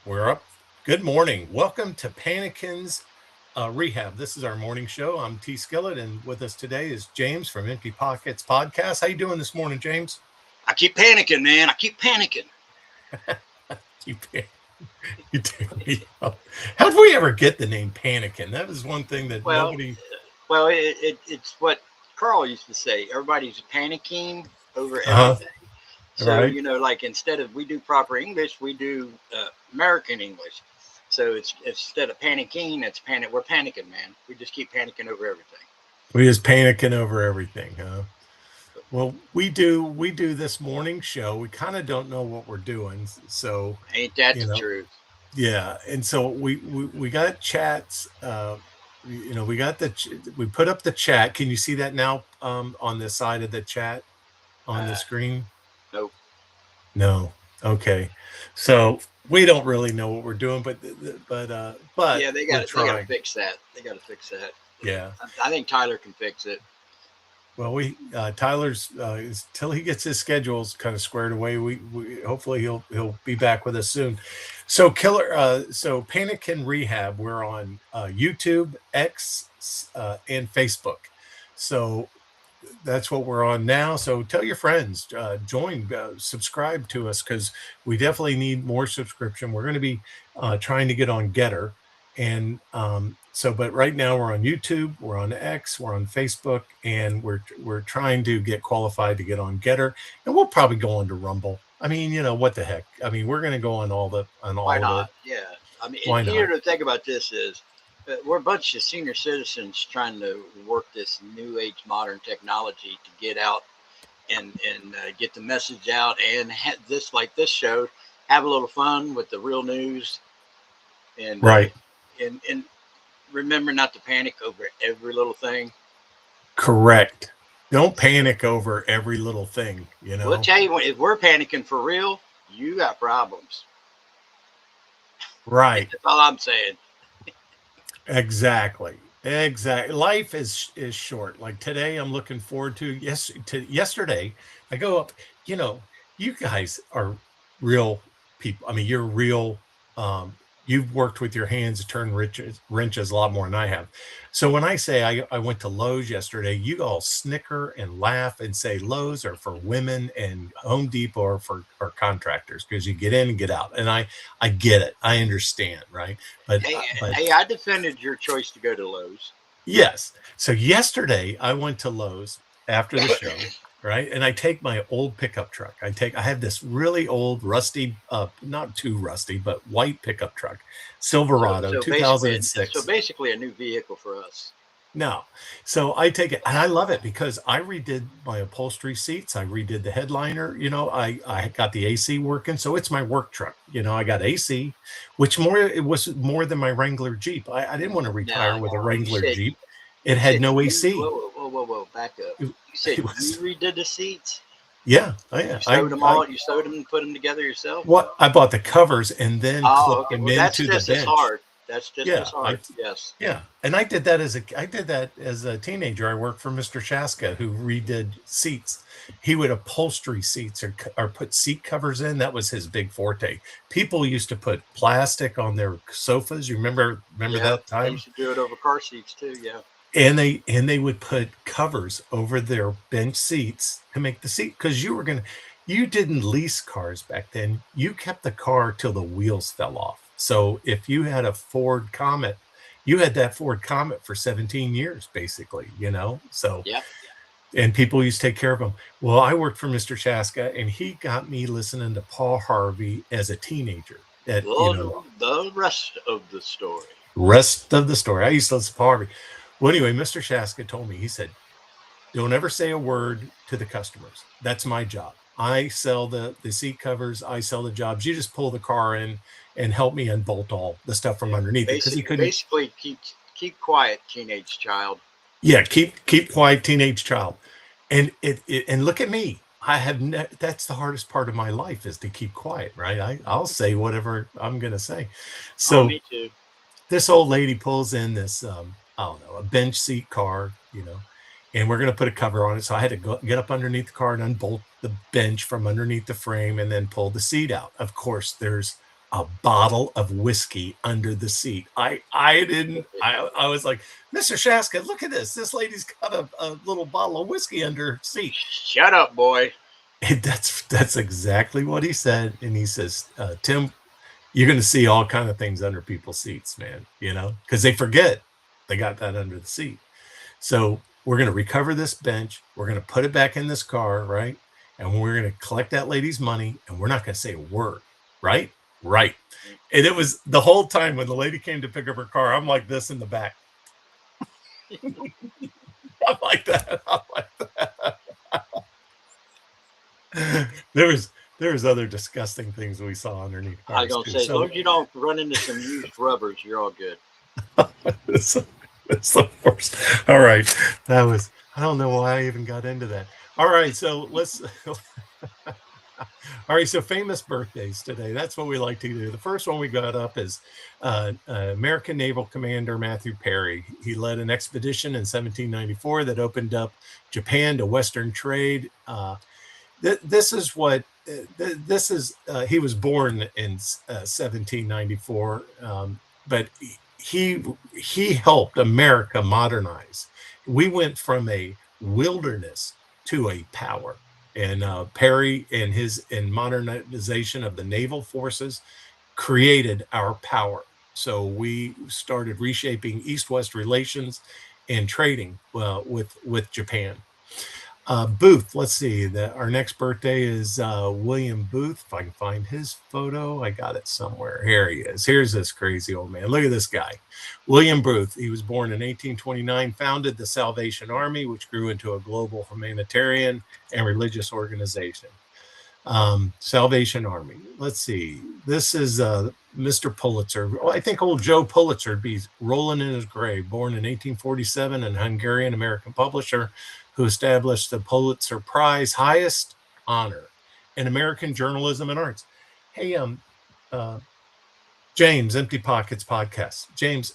We're up. Good morning. Welcome to Panikin's Rehab. This is our morning show. I'm T. Skillett, and with us today is James from Empty Pockets Podcast. How you doing this morning, James? I keep panicking, man. I keep panicking. You, you take me up. How did we ever get the name Panikin? That was one thing that Well, nobody. it's what Carl used to say. Everybody's panicking over Uh huh. everything. So Right. like instead of we do proper English, we do American English. So it's instead of panicking, it's panic. We're panicking, man. We just keep panicking over everything. We just panicking over everything, huh? Well, we do this morning show. We kind of don't know what we're doing, so Ain't that you the know. truth? Yeah, and so we got chats. We got we put up the chat. Can you see that now on the side of the chat on the Uh, screen? nope. No. Okay. So we don't really know what we're doing, but Yeah, we're they got to trying. fix that. They got to fix that. Yeah. I think Tyler can fix it. Well, we Tyler's till he gets his schedules kind of squared away. We hopefully he'll be back with us soon. So so Panic and Rehab. We're on YouTube, X, and Facebook. So that's what we're on now. So tell your friends, join, subscribe to us because we definitely need more subscription. We're going to be trying to get on Getter, and but right now we're on YouTube, we're on X, we're on Facebook, and we're trying to get qualified to get on Getter, and we'll probably go on to Rumble. I mean, what the heck? I mean, we're going to go on Why all the. not? Yeah. I mean, and Why here not? to think about this is we're a bunch of senior citizens trying to work this new age modern technology to get out and get the message out and this like this show, have a little fun with the real news and Right. and remember not to panic over every little thing. Correct. Don't panic over every little thing. We'll tell you if we're panicking for real, you got problems. Right. That's all I'm saying. Exactly. Exactly. Life is short. Like today, I'm looking forward to yesterday. I go up. You know, you guys are real people. I mean, you're real. You've worked with your hands to turn wrenches a lot more than I have. So when I say I went to Lowe's yesterday, you all snicker and laugh and say Lowe's are for women and Home Depot are for contractors because you get in and get out. And I get it. I understand, right? But Hey, I defended your choice to go to Lowe's. yes. So yesterday I went to Lowe's after the show, right? And I take my old pickup truck. I have this really old rusty not too rusty, but white pickup truck, Silverado So 2006. basically a new vehicle for us. No. So I take it and I love it because I redid my upholstery seats. I redid the headliner. I got the AC working. So it's my work truck. I got AC, which it was more than my Wrangler Jeep. I didn't want to Now retire with a you Wrangler said Jeep. It you had said no you AC. whoa, back up. It, You said it you was redid the seats. yeah. I You sewed them and put them together yourself. what I bought the covers and then Oh, clipped okay. them Well, that's into the just as bench. hard. That's just as Yeah, hard. Yes. and I did that as a teenager. I worked for Mr. Shaska, who redid seats. He would upholstery seats or put seat covers in. That was his big forte. People used to put plastic on their sofas. You remember Yeah. that They time? used to do it over car seats too. Yeah. And they would put covers over their bench seats to make the seat because you didn't lease cars back then. You kept the car till the wheels fell off. So if you had a Ford Comet, you had that Ford Comet for 17 years basically. So Yeah. and people used to take care of them. Well, I worked for Mr. Shaska and he got me listening to Paul Harvey as a teenager. The rest of the story. Rest of the story. I used to listen to Paul Harvey. Well, anyway, Mr. Shaska told me, he said, don't ever say a word to the customers. That's my job. I sell the seat covers. I sell the jobs. You just pull the car in and help me unbolt all the stuff from Yeah. underneath it because he couldn't. Basically, keep quiet, teenage child. Yeah, keep quiet, teenage child. And look at me. That's the hardest part of my life is to keep quiet, right? I'll say whatever I'm gonna say. Oh, So me too. this old lady pulls in this I don't know, a bench seat car, and we're going to put a cover on it. So I had to get up underneath the car and unbolt the bench from underneath the frame and then pull the seat out. Of course, there's a bottle of whiskey under the seat. I was like, Mr. Shaska, look at this. This lady's got a little bottle of whiskey under her seat. Shut up, boy. And that's exactly what he said. And he says, Tim, you're going to see all kind of things under people's seats, man, because they forget they got that under the seat. So we're going to recover this bench. We're going to put it back in this car, right? And we're going to collect that lady's money, and we're not going to say a word, right? Right. And it was the whole time when the lady came to pick up her car, I'm like this in the back. I'm like that. I'm like that. There was other disgusting things we saw underneath cars. I was gonna say, as long as you don't run into some used rubbers, you're all good. It's the worst. All right, that was. I don't know why I even got into that. All right, so let's. All right, so famous birthdays today. That's what we like to do. The first one we got up is American Naval Commander Matthew Perry. He led an expedition in 1794 that opened up Japan to Western trade. This is what this is. He was born in 1794, but he helped America modernize. We went from a wilderness to a power. And Perry and his modernization of the naval forces created our power. So we started reshaping East-West relations and trading with Japan. Booth, let's see. Our next birthday is William Booth. If I can find his photo, I got it somewhere. Here he is. Here's this crazy old man. Look at this guy. William Booth. He was born in 1829, founded the Salvation Army, which grew into a global humanitarian and religious organization. Salvation Army. Let's see. This is Mr. Pulitzer. Well, I think old Joe Pulitzer would be rolling in his grave. Born in 1847, an Hungarian-American publisher who established the Pulitzer Prize, highest honor in American journalism and arts. Hey, James, Empty Pockets podcast. James,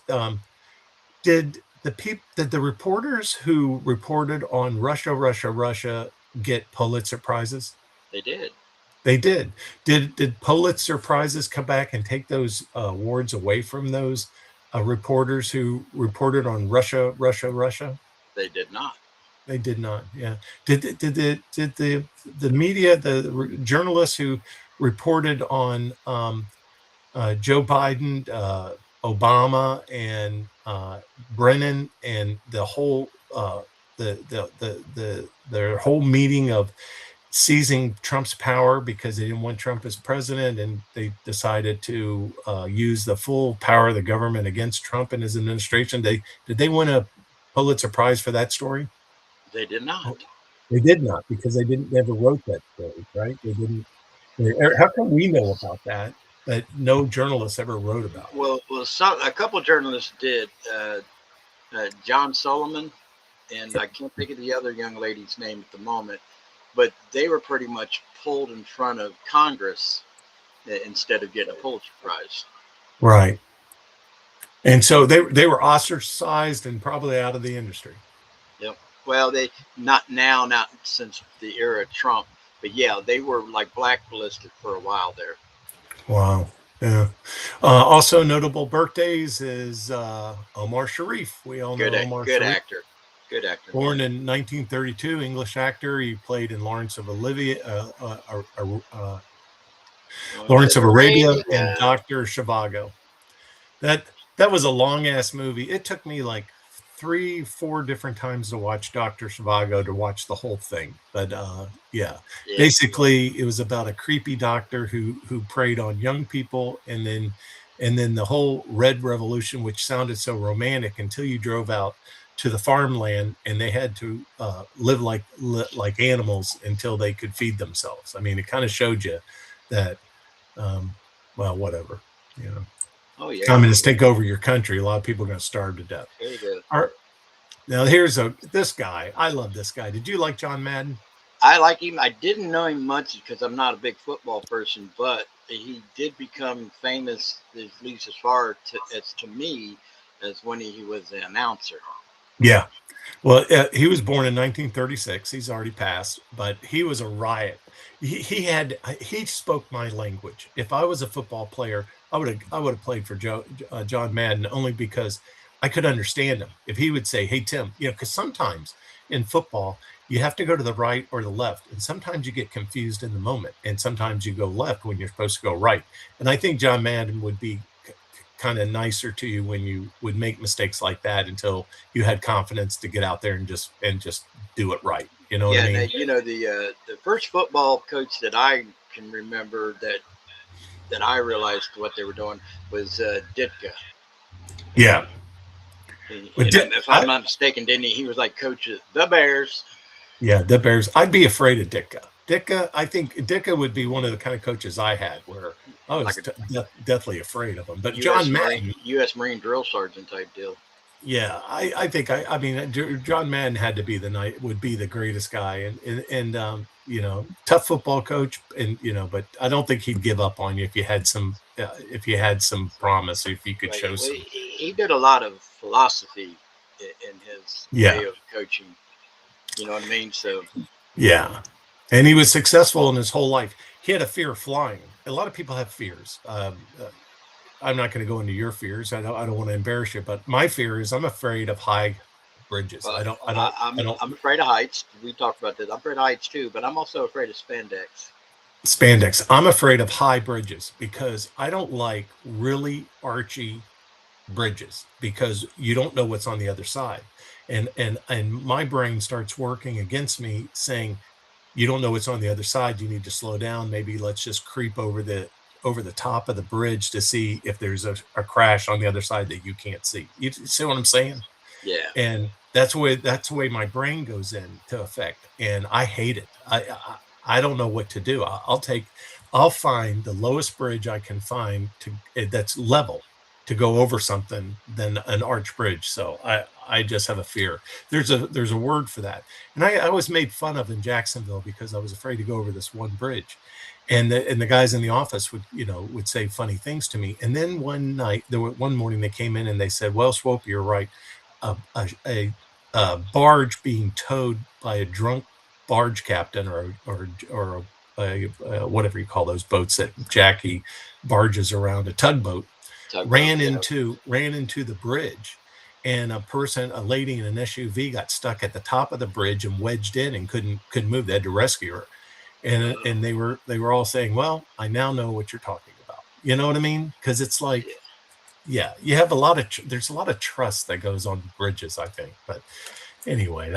did the reporters who reported on Russia get Pulitzer prizes? They did. They did. Did Pulitzer prizes come back and take those awards away from those reporters who reported on Russia? They did not. They did not. Yeah. Did the media, the journalists who reported on Joe Biden, Obama, and Brennan, and the whole their whole meeting of seizing Trump's power because they didn't want Trump as president, and they decided to use the full power of the government against Trump and his administration. Did they win a Pulitzer Prize for that story? They did not. They did not, because they never wrote that story, right? They didn't. How come we know about that, but no journalists ever wrote about it? Well, a couple of journalists did. John Solomon, and I can't think of the other young lady's name at the moment, but they were pretty much pulled in front of Congress instead of getting a Pulitzer Prize. Right. And so they were ostracized and probably out of the industry. Yep. Well, not since the era of Trump, but yeah, they were like blacklisted for a while there. Wow. Yeah. Also notable birthdays is Omar Sharif. We all know Omar Good Sharif. actor. Good actor. Born in 1932, English actor. He played in Lawrence of Arabia and Dr. Zhivago. That was a long ass movie. It took me like 3-4 different times to watch Dr. Zhivago to watch the whole thing. But yeah, basically it was about a creepy doctor who preyed on young people, and then the whole Red Revolution, which sounded so romantic until you drove out to the farmland and they had to live like animals until they could feed themselves. I mean, it kind of showed you that, well, whatever, you know. Oh, yeah. Communists take over your country. A lot of people are going to starve to death. There you go. All right. Now here's this guy. I love this guy. Did you like John Madden? I like him. I didn't know him much because I'm not a big football person, but he did become famous, at least as far as to me, as when he was the announcer. Yeah. Well, he was born in 1936. He's already passed, but he was a riot. He spoke my language. If I was a football player, I would have played for John Madden only because I could understand him. If he would say, "Hey Tim," because sometimes in football you have to go to the right or the left, and sometimes you get confused in the moment, and sometimes you go left when you're supposed to go right. And I think John Madden would be kind of nicer to you when you would make mistakes like that until you had confidence to get out there and just do it right. You know what I Yeah, now, mean? the first football coach that I can remember that I realized what they were doing was Ditka. Yeah. But And if I'm not mistaken, didn't he? He was like coach of the Bears. yeah, the Bears. I'd be afraid of Ditka. Ditka, I think Ditka would be one of the kind of coaches I had where I Like was a deathly afraid of him. But U.S. John Marine Madden, U.S. Marine drill sergeant type deal. yeah, I think I mean John Madden had to be the night would be the greatest guy and tough football coach and but I don't think he'd give up on you if you had some promise if you could Right. show Well, some. he did a lot of philosophy in his way Yeah, of coaching. You know what I mean? So yeah, and he was successful in his whole life. He had a fear of flying. A lot of people have fears. I'm not going to go into your fears. I don't want to embarrass you, but my fear is I'm afraid of high bridges. uh, I don't I don't I don't I'm afraid of heights. We talked about this. I'm afraid of heights too, but I'm also afraid of spandex. spandex. I'm afraid of high bridges because I don't like really archy bridges because you don't know what's on the other side. And my brain starts working against me saying, you don't know what's on the other side. You need to slow down. Maybe let's just creep over the top of the bridge to see if there's a crash on the other side that you can't see. You see what I'm saying? Yeah. And that's the way my brain goes into effect, and I hate it. I don't know what to do. I'll find the lowest bridge I can find that's level to go over something than an arch bridge. So I just have a fear. There's a word for that, and I was made fun of in Jacksonville because I was afraid to go over this one bridge, and the guys in the office would say funny things to me. And then one morning they came in and they said, "Well, Swope, you're right. A barge being towed by a drunk barge captain or whatever you call those boats that Jackie barges around, a tugboat, Tugboat. ran Yeah. into the bridge, and a lady in an SUV got stuck at the top of the bridge and wedged in and couldn't move. They had to rescue her, and they were all saying, "Well, I now know what you're talking about." You know what I mean? Because it's Yeah. like, yeah, there's a lot of trust that goes on bridges, I think. But anyway,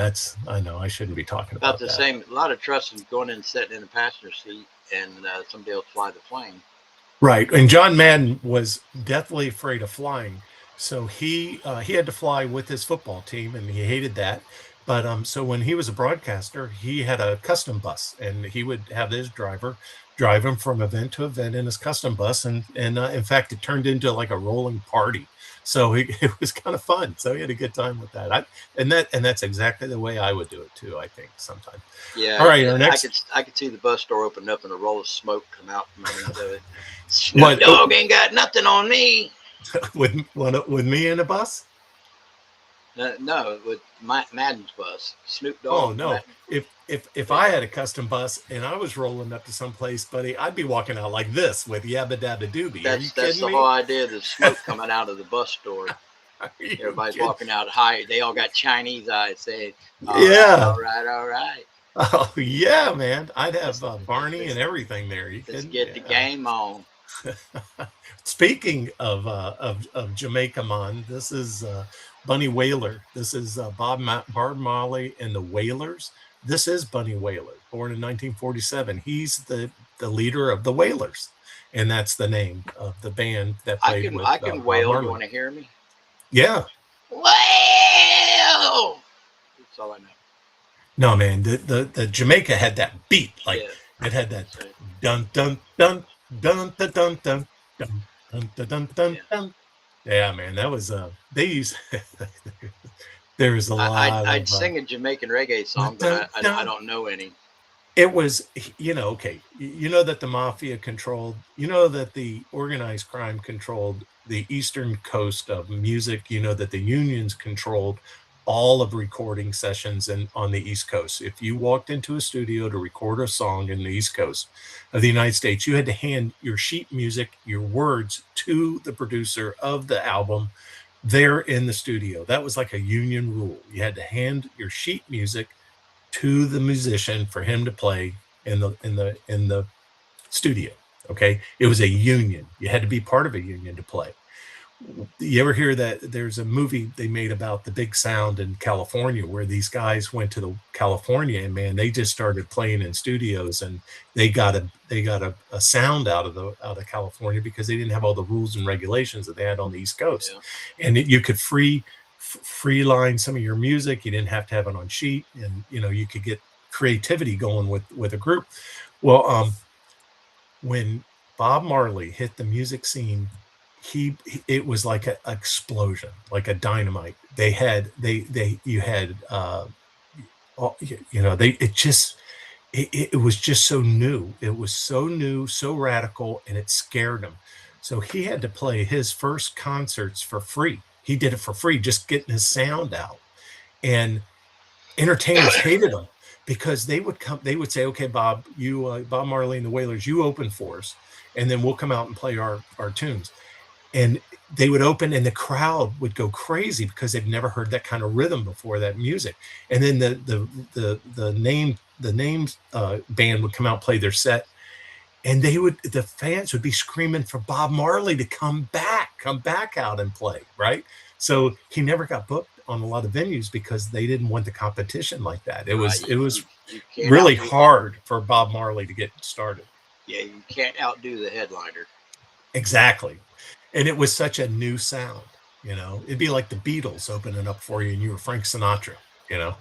I know I shouldn't be talking About about the that. same. A lot of trust in going in and sitting in the passenger seat, and somebody else fly the plane. Right. And John Madden was deathly afraid of flying. So he had to fly with his football team and he hated that. But so when he was a broadcaster, he had a custom bus and he would have his driver drive him from event to event in his custom bus and in fact it turned into like a rolling party. So it was kind of fun. So he had a good time with that. And that's exactly the way I would do it too, I think sometimes. Yeah, All right, our next I could see the bus door open up and a roll of smoke come out from underneath of it. Snoop what Dogg ain't got nothing on me. with me in a bus? No, with Madden's bus. Snoop Oh Dogg. no. If I had a custom bus and I was rolling up to some place, buddy, I'd be walking out like this with yabba dabba doobie. Are you That's kidding the whole me? idea. The smoke coming out of the bus door. Are you Everybody's kidding? walking out high. They all got Chinese eyes saying, "All right, Yeah. all right, all right. Oh yeah, man. I'd have Let's Barney let's and everything there. You let's kidding? get the Yeah. game on." Speaking of Jamaica Mon, this is Bunny Whaler. This is Bob Marley and the Whalers. This is Bunny Whaler, born in 1947. He's the leader of the Whalers, and that's the name of the band that played with I can Bob wail. You Marley. want to hear me? Yeah, Wail. That's all I know. no man, the Jamaica had that beat, like Yeah. it had that So, dun dun dun dun dun dun dun dun dun dun dun dun. yeah. Dun. Yeah, man, that was they used there was a lot I'd of sing a Jamaican reggae dun, song, but dun, I dun. don't know any. It was okay. You know that the mafia controlled, you know that the organized crime controlled the eastern coast of music, you know that the unions controlled all of recording sessions on the East Coast. If you walked into a studio to record a song in the East Coast of the United States, you had to hand your sheet music, your words to the producer of the album there in the studio. That was like a union rule. You had to hand your sheet music to the musician for him to play in the studio. Okay, it was a union. You had to be part of a union to play. You ever hear that there's a movie they made about the big sound in California where these guys went to the California and man, they just started playing in studios and they got a sound out of California because they didn't have all the rules and regulations that they had on the East Coast. Yeah. And you could free line some of your music. You didn't have to have it on sheet, and you could get creativity going with a group. Well, when Bob Marley hit the music scene, it was like an explosion, like a dynamite. They had they you had they it was just so new. It was so new, so radical, and it scared him. So he had to play his first concerts for free. He did it for free, just getting his sound out. And entertainers hated him because they would say, okay, Bob, Bob Marley and the Wailers, you open for us, and then we'll come out and play our tunes. And they would open and the crowd would go crazy because they've never heard that kind of rhythm before, that music. And then the named band would come out, play their set, and the fans would be screaming for Bob Marley to come back out and play, right? So he never got booked on a lot of venues because they didn't want the competition like that. It was really hard for Bob Marley to get started. Yeah, you can't outdo the headliner. Exactly. And it was such a new sound, it'd be like the Beatles opening up for you and you were Frank Sinatra, Yeah.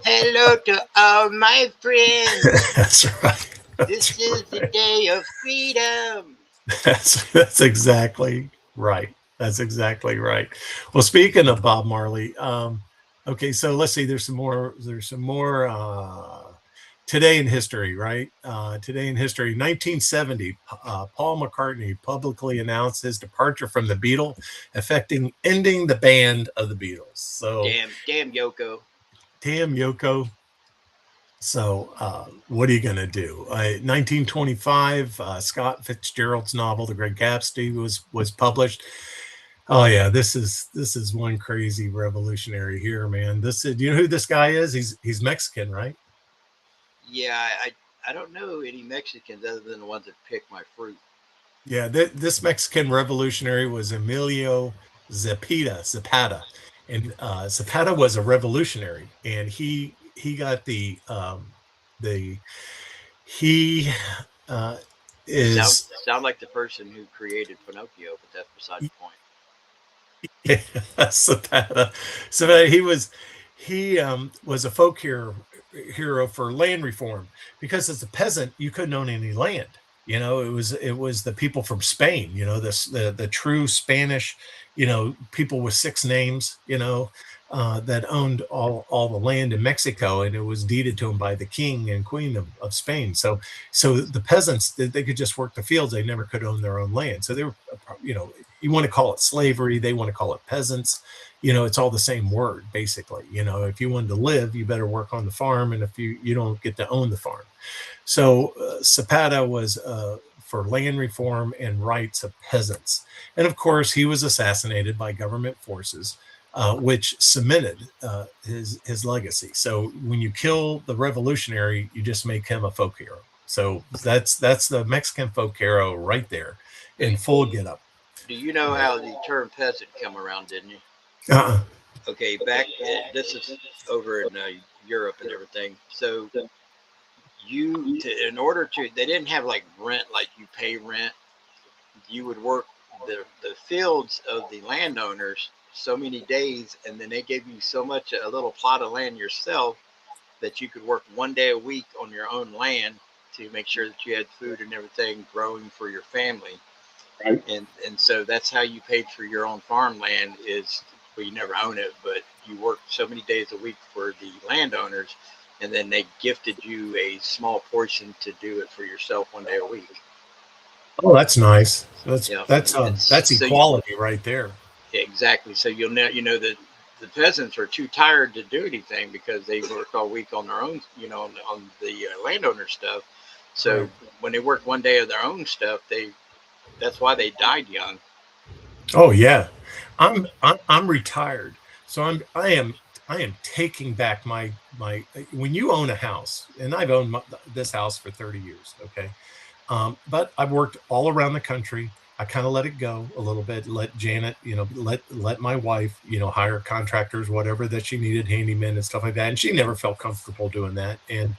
Hello to all my friends. That's right. This is the day of freedom. That's exactly right. That's exactly right. Well, speaking of Bob Marley, okay, so let's see. There's some more. Today in history, right? Today in history, 1970, Paul McCartney publicly announced his departure from the Beatles, ending the band of the Beatles. So damn Yoko. Damn Yoko. So what are you going to do? 1925, Scott Fitzgerald's novel, The Great Gatsby, was published. Oh yeah, this is one crazy revolutionary here, man. Do you know who this guy is? He's Mexican, right? Yeah, I don't know any Mexicans other than the ones that pick my fruit. Yeah, this Mexican revolutionary was Emilio Zapata, and Zapata was a revolutionary, and he got he is sound like the person who created Pinocchio, but that's beside the point. Yeah, Zapata. So he was a folk hero for land reform because as a peasant you couldn't own any land. It was the people from Spain. The true Spanish. People with 6 names. That owned all the land in Mexico, and it was deeded to them by the king and queen of Spain. So the peasants, they could just work the fields. They never could own their own land. So they were, you want to call it slavery, they want to call it peasants. It's all the same word, basically. If you wanted to live, you better work on the farm, and if you don't get to own the farm. So Zapata was for land reform and rights of peasants. And of course, he was assassinated by government forces, which cemented his legacy. So when you kill the revolutionary, you just make him a folk hero. So that's the Mexican folk hero right there in full getup. Do you know how the term peasant come around, didn't you? Okay, this is over in Europe and everything. So in order to, they didn't have like rent, like you pay rent. You would work the fields of the landowners so many days, and then they gave you a little plot of land yourself that you could work 1 day a week on your own land to make sure that you had food and everything growing for your family. Right. And so that's how you paid for your own farmland you never own it, but you worked so many days a week for the landowners, and then they gifted you a small portion to do it for yourself 1 day a week. Oh, that's nice. That's equality right there. Exactly. So you know that the peasants are too tired to do anything because they work all week on their own, on the landowner stuff. So Right. when they work one day of their own stuff, that's why they died young. Oh yeah, I'm retired, so I am taking back my. When you own a house, and I've owned this house for 30 years, okay, but I've worked all around the country. I kind of let it go a little bit. Let Janet, let my wife, hire contractors, whatever that she needed, handymen and stuff like that. And she never felt comfortable doing that. And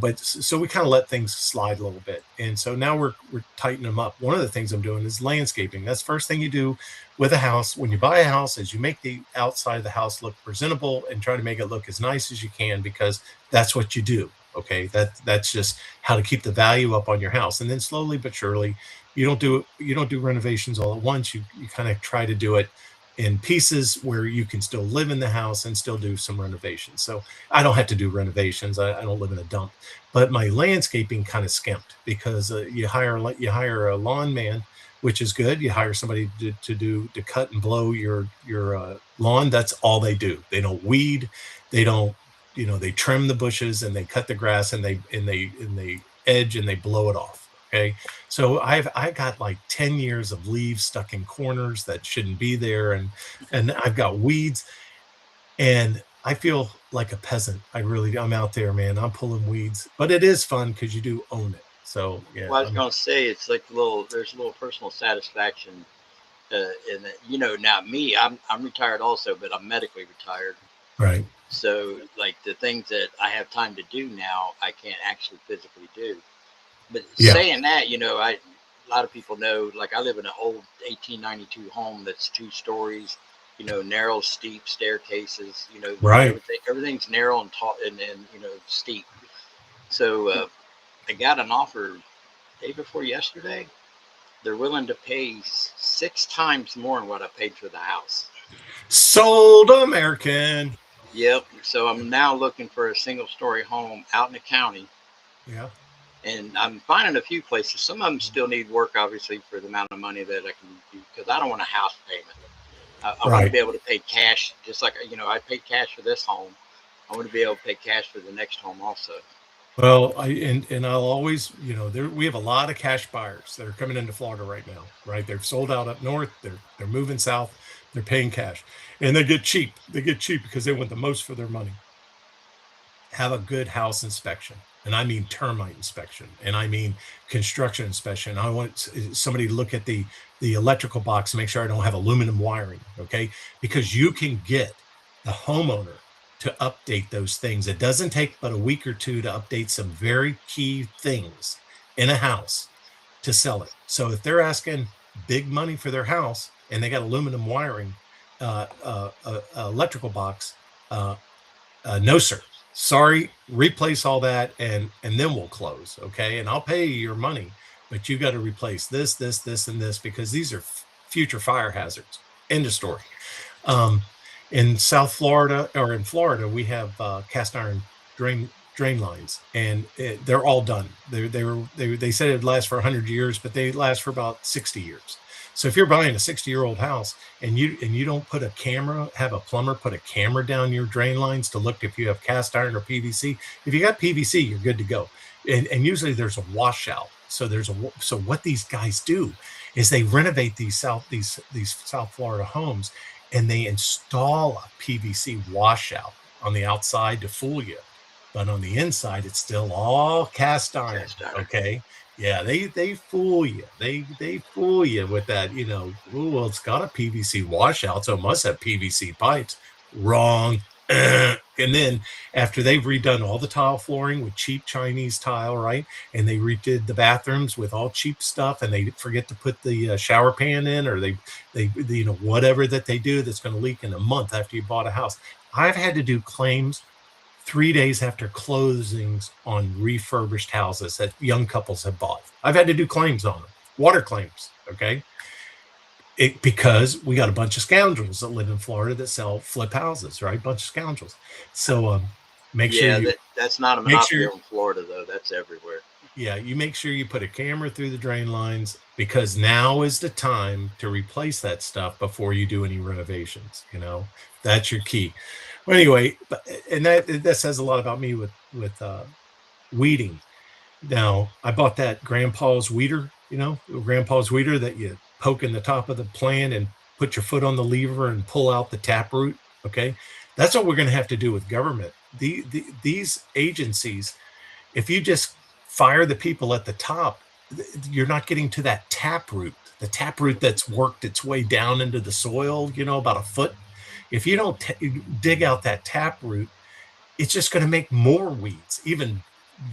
but so we kind of let things slide a little bit. And so now we're tightening them up. One of the things I'm doing is landscaping. That's the first thing you do with a house when you buy a house is you make the outside of the house look presentable and try to make it look as nice as you can because that's what you do. Okay, that's just how to keep the value up on your house. And then slowly but surely, you don't do renovations all at once. You kind of try to do it in pieces where you can still live in the house and still do some renovations. So I don't have to do renovations. I don't live in a dump, but my landscaping kind of skimped because you hire a lawn man, which is good. You hire somebody to cut and blow your lawn. That's all they do. They don't weed. They don't. They trim the bushes and they cut the grass and they edge and they blow it off. Okay, so I got like 10 years of leaves stuck in corners that shouldn't be there, and I've got weeds, and I feel like a peasant. I'm out there, man. I'm pulling weeds, but it is fun because you do own it. So yeah, Well, I was going to say it's like there's a little personal satisfaction in it. Now me, I'm retired also, but I'm medically retired. right. So like the things that I have time to do now, I can't actually physically do. But Yeah, saying that, a lot of people know, like I live in an old 1892 home that's 2 stories, narrow, steep staircases, right. everything's narrow and tall and steep. So I got an offer day before yesterday. They're willing to pay 6 times more than what I paid for the house. Sold American. Yep. So I'm now looking for a single story home out in the county, Yeah, and I'm finding a few places. Some of them still need work, obviously, for the amount of money that I can do because I don't want a house payment. I want to right. be able to pay cash, just like I paid cash for this home. I want to be able to pay cash for the next home also. Well, and I'll always, there we have a lot of cash buyers that are coming into Florida right now, right? They've sold out up north, they're moving south, they're paying cash. And they get cheap. They get cheap because they want the most for their money. Have a good house inspection. And I mean termite inspection, and I mean construction inspection. I want somebody to look at the electrical box and make sure I don't have aluminum wiring, okay? Because you can get the homeowner to update those things. It doesn't take but a week or two to update some very key things in a house to sell it. So if they're asking big money for their house and they got aluminum wiring, electrical box, uh, no, sir. Sorry, replace all that and then we'll close. Okay. And I'll pay you your money, but you got to replace this, and this because these are future fire hazards. End of story. Um, in South Florida or in Florida, we have cast iron drain lines, and they're all done. They said it'd last for 100 years, but they last for about 60 years. So if you're buying a 60-year-old house and you don't have a plumber put a camera down your drain lines to look if you have cast iron or PVC. If you got PVC, you're good to go. And usually there's a washout. So what these guys do is they renovate these South Florida homes and they install a PVC washout on the outside to fool you. But on the inside, it's still all cast iron. Cast iron. Okay. Yeah, they fool you. They fool you with that, "Ooh, well, it's got a PVC washout, so it must have PVC pipes." Wrong. And then after they've redone all the tile flooring with cheap Chinese tile, right? And they redid the bathrooms with all cheap stuff, and they forget to put the shower pan in, or whatever that they do that's going to leak in a month after you bought a house. I've had to do claims 3 days after closings on refurbished houses that young couples have bought. I've had to do claims on them, water claims, okay? Because we got a bunch of scoundrels that live in Florida that sell flip houses, right? Bunch of scoundrels. So make sure Yeah, you that's not a make sure monopoly in Florida though. That's everywhere. Yeah, you make sure you put a camera through the drain lines, because now is the time to replace that stuff before you do any renovations. That's your key. Well, anyway, and that says a lot about me with weeding. Now, I bought that grandpa's weeder, grandpa's weeder that you poke in the top of the plant and put your foot on the lever and pull out the taproot. Okay, that's what we're going to have to do with government. These agencies, if you just fire the people at the top, you're not getting to that taproot, the taproot that's worked its way down into the soil, about a foot. If you don't dig out that taproot, it's just going to make more weeds, even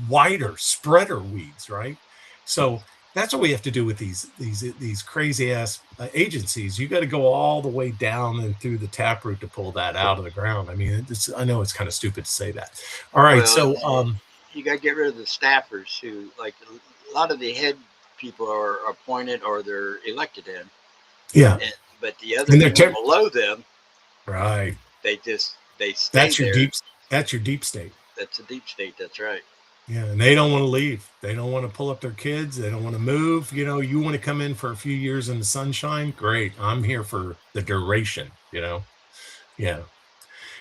wider spreader weeds, right? So that's what we have to do with these crazy ass agencies. You got to go all the way down and through the taproot to pull that out of the ground. I mean, I know it's kind of stupid to say that. All right, Well, so you got to get rid of the staffers who, like, a lot of the head people are appointed or they're elected in. yeah, But the other and they're people below them, right. they stay That's your there. deep. That's your deep state. That's a deep state. That's right. Yeah, and they don't want to leave. They don't want to pull up their kids. They don't want to move. You want to come in for a few years in the sunshine. Great, I'm here for the duration. Yeah.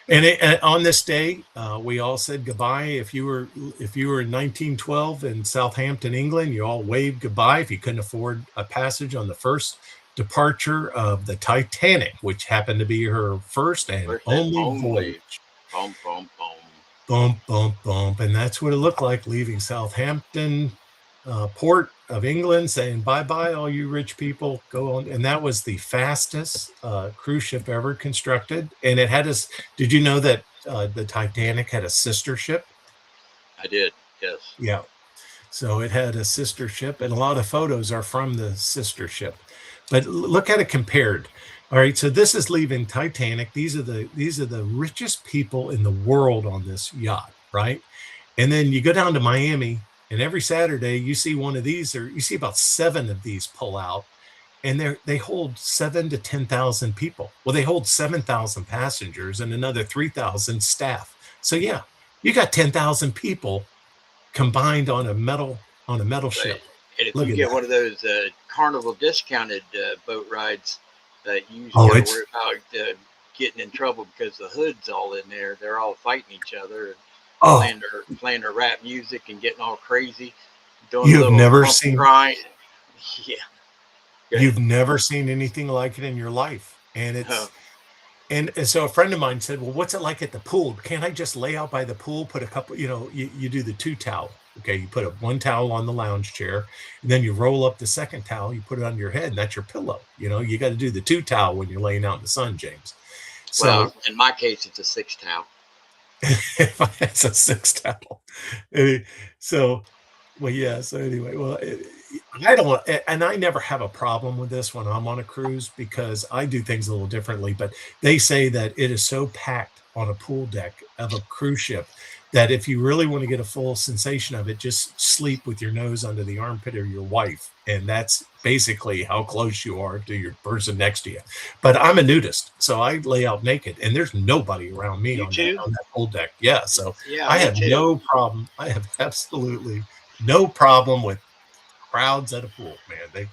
And on this day, we all said goodbye. If you were in 1912 in Southampton, England, you all waved goodbye if you couldn't afford a passage on the first departure of the Titanic, which happened to be her first and only voyage. Boom, boom, boom. Bump, bump, bump. And that's what it looked like, leaving Southampton port of England, saying bye-bye, all you rich people, go on. And that was the fastest cruise ship ever constructed. And it had did you know that the Titanic had a sister ship? I did, yes. Yeah. So it had a sister ship, and a lot of photos are from the sister ship. But look at it compared. All right, so this is leaving Titanic. These are the richest people in the world on this yacht, right? And then you go down to Miami, and every Saturday you see one of these, or you see about 7 of these pull out, and they hold 7,000 to 10,000 people. Well, they hold 7,000 passengers and another 3,000 staff. So yeah, you got 10,000 people combined on a metal ship. And if you get one of those Carnival discounted boat rides, you usually got to worry about getting in trouble because the hood's all in there. They're all fighting each other and playing their rap music and getting all crazy. You've never seen grind. Yeah. You've never seen anything like it in your life. And it's and so a friend of mine said, well, what's it like at the pool? Can't I just lay out by the pool, put a couple, you do the 2 towel. Okay, you put one towel on the lounge chair, and then you roll up the second towel, you put it on your head, and that's your pillow. You got to do the 2 towel when you're laying out in the sun, James. So well, in my case, it's a 6 towel. It's a 6 towel. So, well, yeah. So anyway, well, I never have a problem with this when I'm on a cruise, because I do things a little differently. But they say that it is so packed on a pool deck of a cruise ship that if you really want to get a full sensation of it, just sleep with your nose under the armpit of your wife. And that's basically how close you are to your person next to you. But I'm a nudist, so I lay out naked, and there's nobody around me on that pool deck. Yeah, so yeah, I have no problem. I have absolutely no problem with crowds at a pool, man.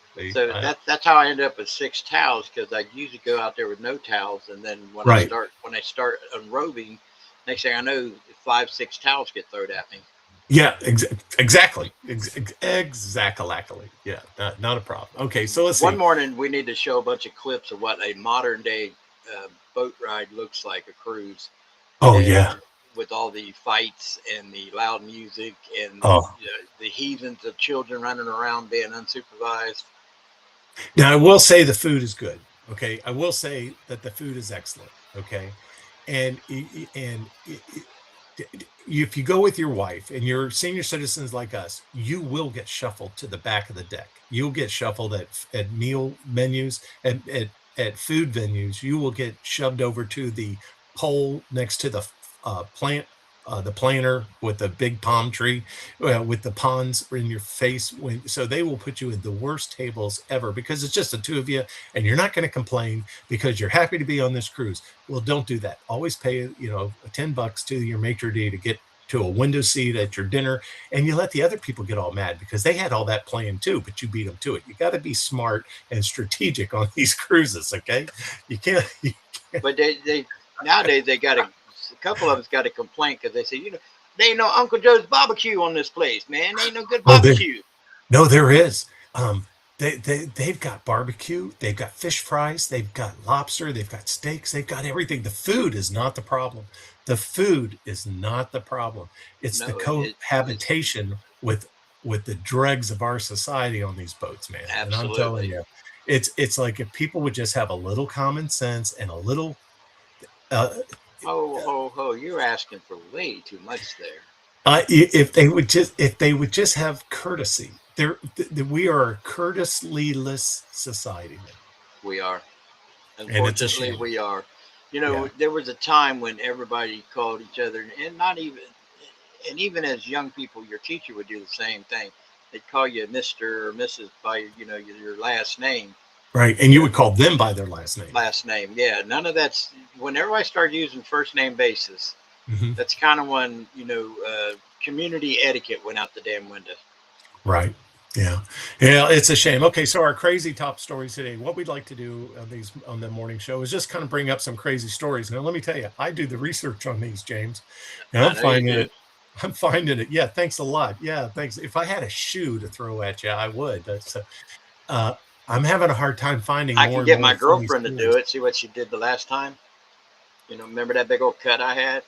That's how I end up with 6 towels, because I usually go out there with no towels, and then when I start unrobing, next thing I know, 5, 6 towels get thrown at me. Yeah, exactly. Exactly. Yeah, not a problem. Okay, so let's see. One morning we need to show a bunch of clips of what a modern day boat ride looks like, a cruise. Oh, yeah. With all the fights and the loud music and the heathens of children running around being unsupervised. Now, I will say the food is good. Okay, I will say that the food is excellent. Okay, and if you go with your wife and you're senior citizens like us, you will get shuffled to the back of the deck. You'll get shuffled at meal menus, at food venues. You will get shoved over to the pole next to the the planter with the big palm tree, with the ponds in your face. So they will put you in the worst tables ever, because it's just the 2 of you, and you're not going to complain because you're happy to be on this cruise. Well, don't do that. Always pay $10 to your maitre d' to get to a window seat at your dinner, and you let the other people get all mad because they had all that planned too, but you beat them to it. You got to be smart and strategic on these cruises, okay? You can't. But they nowadays they got a couple of us got a complaint because they say, they ain't no Uncle Joe's barbecue on this place, man. They ain't no good Oh, there. barbecue. No, there is. They've got barbecue, they've got fish fries, they've got lobster, they've got steaks, they've got everything. The food is not the problem. The food is not the problem. It's the No, it's cohabitation with the dregs of our society on these boats, man. And I'm telling absolutely. you, it's like if people would just have a little common sense and a little uh, Ho ho ho! You're asking for way too much there. if they would just have courtesy. We are a courteously-less society now, We are. and it's a Unfortunately, shame. we are. Yeah, There was a time when everybody called each other, and not even, and even as young people, your teacher would do the same thing. They'd call you Mister or Mrs. by your last name. right. And you would call them by their last name. Last name, yeah. None of that's when everybody started using first name basis. Hmm. That's kind of when community etiquette went out the damn window. Right. Yeah. Yeah. It's a shame. Okay. So our crazy top stories today, what we'd like to do on the morning show is just kind of bring up some crazy stories. Now, let me tell you, I do the research on these, James, and I know you do. I'm finding it. Yeah. Thanks a lot. Yeah. Thanks. If I had a shoe to throw at you, I would. Uh, I'm having a hard time finding I more can and get more my funny girlfriend to do stories. it. See what she did the last time. Remember that big old cut I had?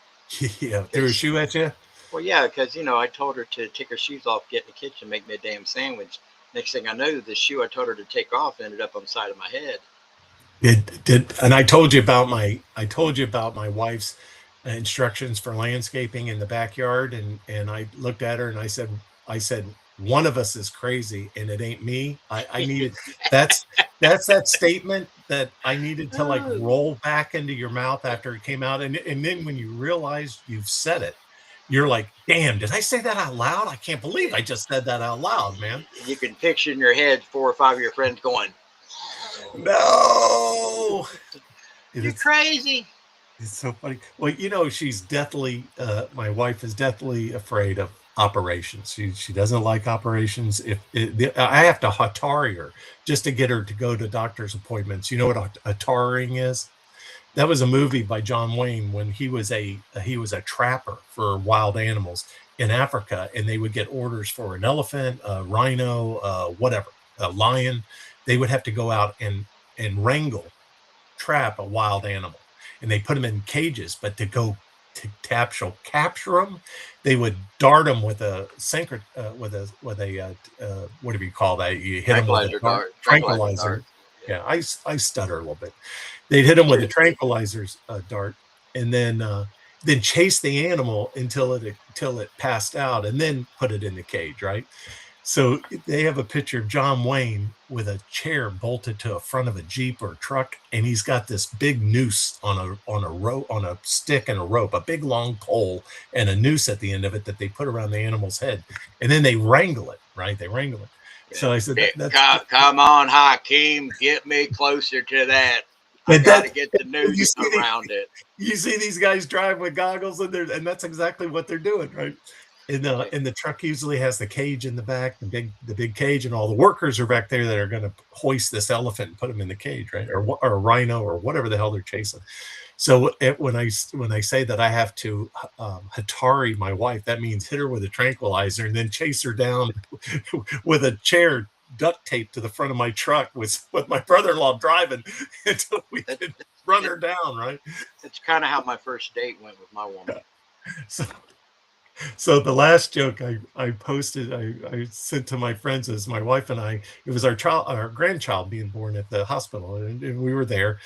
Yeah. Threw a Cause shoe at you. Well, yeah, because I told her to take her shoes off, get in the kitchen, make me a damn sandwich. Next thing I know, the shoe I told her to take off ended up on the side of my head. And I told you about my wife's instructions for landscaping in the backyard, and I looked at her and I said one of us is crazy and it ain't me. I needed that's that statement that I needed to like Oh, roll back into your mouth after it came out, and then when you realize you've said it, you're like, damn, did I say that out loud? I can't believe I just said that out loud, man. you can picture in your head 4 or 5 of your friends going, No. It "You is. crazy?" It's so funny. Well, she's deathly. My wife is deathly afraid of operations. She doesn't like operations. I have to hatari her just to get her to go to doctor's appointments. You know what hataring is? That was a movie by John Wayne when he was a trapper for wild animals in Africa, and they would get orders for an elephant, a rhino, whatever, a lion. They would have to go out and wrangle trap a wild animal, and they put them in cages. But to go to capture them, they would dart them with a sinker, what do you call that? You hit them with a Tranquilizer dart, dart. Tranquilizer tranquilizer. dart. Yeah. Yeah, I stutter a little bit. They'd hit them with a tranquilizers dart, and then chase the animal until it passed out, and then put it in the cage, right? So they have a picture of John Wayne with a chair bolted to the front of a Jeep or a truck, and he's got this big noose on a rope, on a stick and a rope, a big long pole and a noose at the end of it that they put around the animal's head, and then they wrangle it, right? They wrangle it. So I said Yeah. that's Come on, Hakeem, get me closer to that. I and got to that get the you noose see around it. you see these guys drive with goggles, and that's exactly what they're doing, right? Yeah. And the truck usually has the cage in the back, the big cage, and all the workers are back there that are going to hoist this elephant and put him in the cage, right? Or a rhino or whatever the hell they're chasing. So when I say that I have to hatari my wife, that means hit her with a tranquilizer and then chase her down with a chair duct taped to the front of my truck with my brother-in-law driving until we That, could run that, her down, right? that's kind of how my first date went with my woman. So So the last joke I posted, I sent to my friends is my wife and I, it was our grandchild being born at the hospital, and we were there,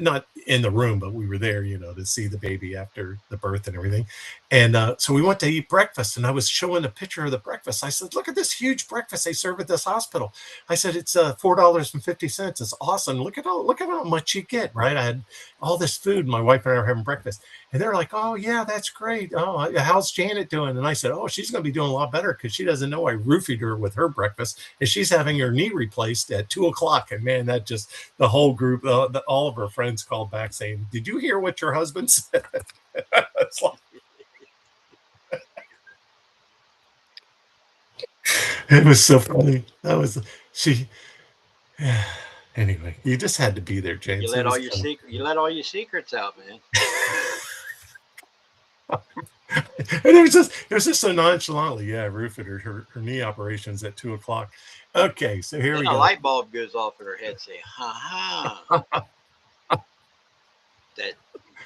not in the room, but we were there, to see the baby after the birth and everything. And so we went to eat breakfast, and I was showing a picture of the breakfast. I said, look at this huge breakfast they serve at this hospital. I said, it's $4.50. It's awesome. Look at how much you get, right? I had all this food. My wife and I were having breakfast. And they're like, oh, yeah, that's great. Oh, how's Janet doing? And I said, oh, she's going to be doing a lot better because she doesn't know I roofied her with her breakfast. And she's having her knee replaced at 2 o'clock. And man, that just, the whole group, all of her friends called back saying, did you hear what your husband said? It's like, It was so funny. That was she. Anyway, you just had to be there, You James. It let was all your kind secret. You let all your secrets out, man. of, and it was just so nonchalantly. Yeah, Rufus, her knee operations at 2 o'clock. Okay, so here Then we a go. light bulb goes off in her head. Say, "Ha ha, that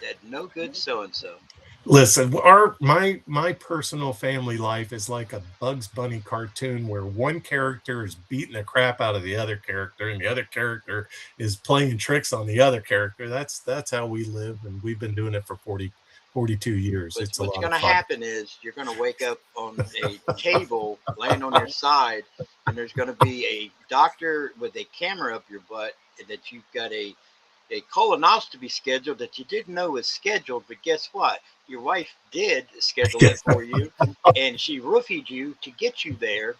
that no good so and so." Listen, my personal family life is like a Bugs Bunny cartoon where one character is beating the crap out of the other character, and the other character is playing tricks on the other character. That's how we live, and we've been doing it for 42 years. What's It's a what's lot going of to fun. happen is you're going to wake up on a table, laying on your side, and there's going to be a doctor with a camera up your butt, and that you've got a colonoscopy scheduled that you didn't know was scheduled. But guess what? Your wife did schedule it Yes. for you, and she roofied you to get you there.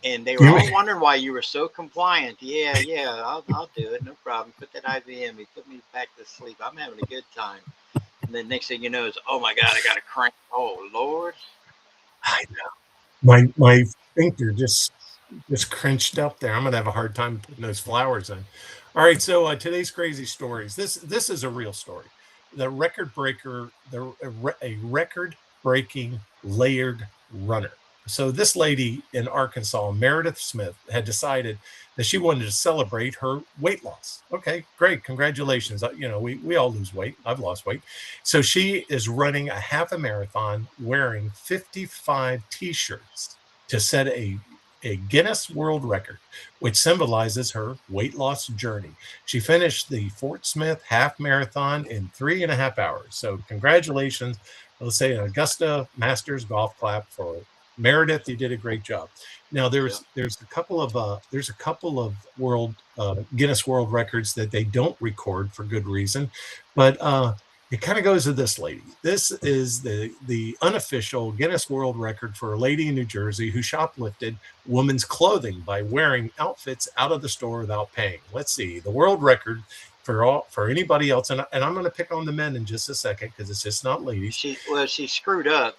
And they were You all wondering why you were so compliant. Yeah, yeah, I'll do it. No problem. Put that IV in me. Put me back to sleep. I'm having a good time. And then next thing you know is, oh my God, I got a cramp. Oh Lord. I know. My sphincter just crunched up there. I'm gonna have a hard time putting those flowers in. All right, so today's crazy stories. This is a real story. The record breaker, a record breaking layered runner. So this lady in Arkansas, Meredith Smith, had decided that she wanted to celebrate her weight loss. Okay, great, congratulations. We all lose weight. I've lost weight. So she is running a half a marathon wearing 55 t-shirts to set a Guinness World Record, which symbolizes her weight loss journey. She finished the Fort Smith half marathon in 3.5 hours. So, congratulations. Let's say an Augusta Masters golf clap for Meredith. You did a great job. Now, Yeah. there's a couple of world Guinness World Records that they don't record for good reason, but it kind of goes to this lady. This is the unofficial Guinness World Record for a lady in New Jersey who shoplifted women's clothing by wearing outfits out of the store without paying. Let's see, the world record for anybody else, and I'm going to pick on the men in just a second because it's just not ladies. She screwed up.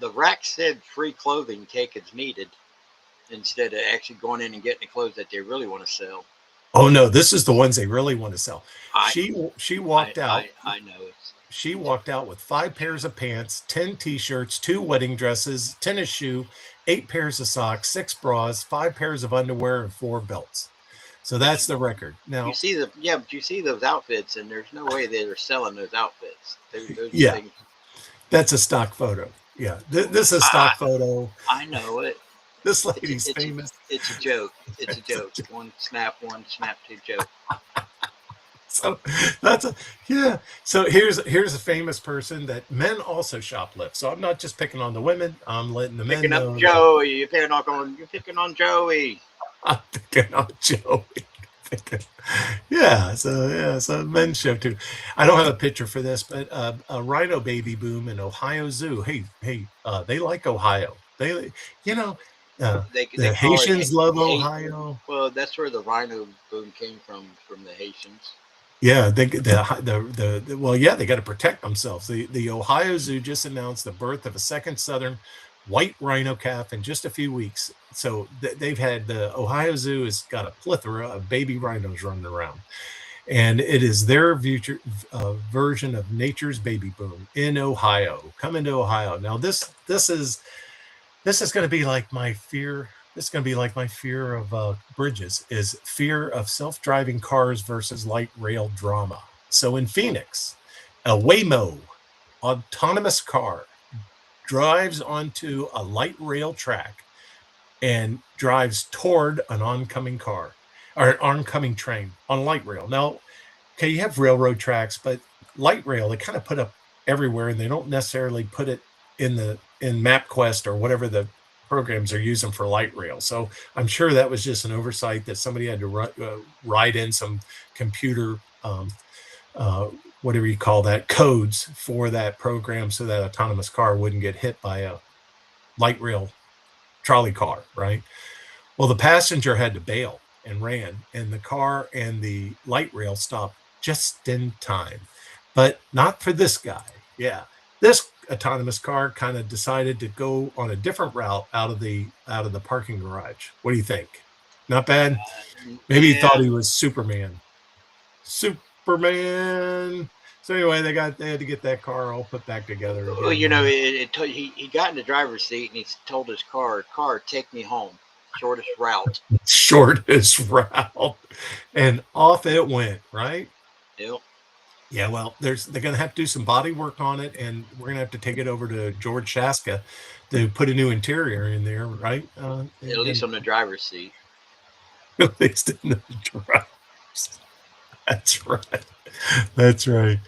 The rack said free clothing take as needed instead of actually going in and getting the clothes that they really want to sell. Oh no, this is the ones they really want to sell. I She walked out. I know it's She walked out with 5 pairs of pants, 10 t-shirts, 2 wedding dresses, tennis shoe, 8 pairs of socks, 6 bras, 5 pairs of underwear, and 4 belts. So but that's the record. Now, but you see those outfits, and there's no way they're selling those outfits. Those are yeah, things. that's a stock photo. Yeah, this is a stock photo. I know it. This It's a, lady's it's a, famous. it's a joke. It's a It's a joke. joke. One snap two joke. So that's a yeah. So here's a famous person that men also shoplift. So I'm not just picking on the women. I'm letting the men Picking up know that Joey. You're picking on Joey. I'm picking on Joey. So men's show too. I don't have a picture for this, but a rhino baby boom in Ohio Zoo. Hey, they like Ohio. You know, They the call it Haitians love hate. Ohio. Well, that's where the rhino boom came from the Haitians. Yeah, well, yeah, they got to protect themselves. The Ohio Zoo just announced the birth of a second southern white rhino calf in just a few weeks. So they've had the Ohio Zoo has got a plethora of baby rhinos running around, and it is their future version of nature's baby boom in Ohio. Coming to Ohio now. This is going to be like my fear. This is going to be like my fear of bridges is fear of self-driving cars versus light rail drama. So in Phoenix, a Waymo autonomous car drives onto a light rail track and drives toward an oncoming car or an oncoming train on light rail. Now, okay, you have railroad tracks, but light rail they kind of put up everywhere, and they don't necessarily put it in MapQuest or whatever the programs are using for light rail. So I'm sure that was just an oversight that somebody had to write in some computer, uh, whatever you call that, codes for that program so that autonomous car wouldn't get hit by a light rail trolley car, right? Well, the passenger had to bail and ran, and the car and the light rail stopped just in time, but not for this guy. Yeah, autonomous car kind of decided to go on a different route out of the parking garage. What do you think? Not bad. Maybe he thought Yeah. he was Superman. Superman. So anyway, they had to get that car all put back together Well, again. he got in the driver's seat and he told his car, take me home, shortest route. Shortest route, and off it went. Right. Yep. Yeah, well, they're going to have to do some body work on it, and we're going to have to take it over to George Shaska to put a new interior in there, right? At least on the driver's seat. At least in the driver's. That's right. That's right.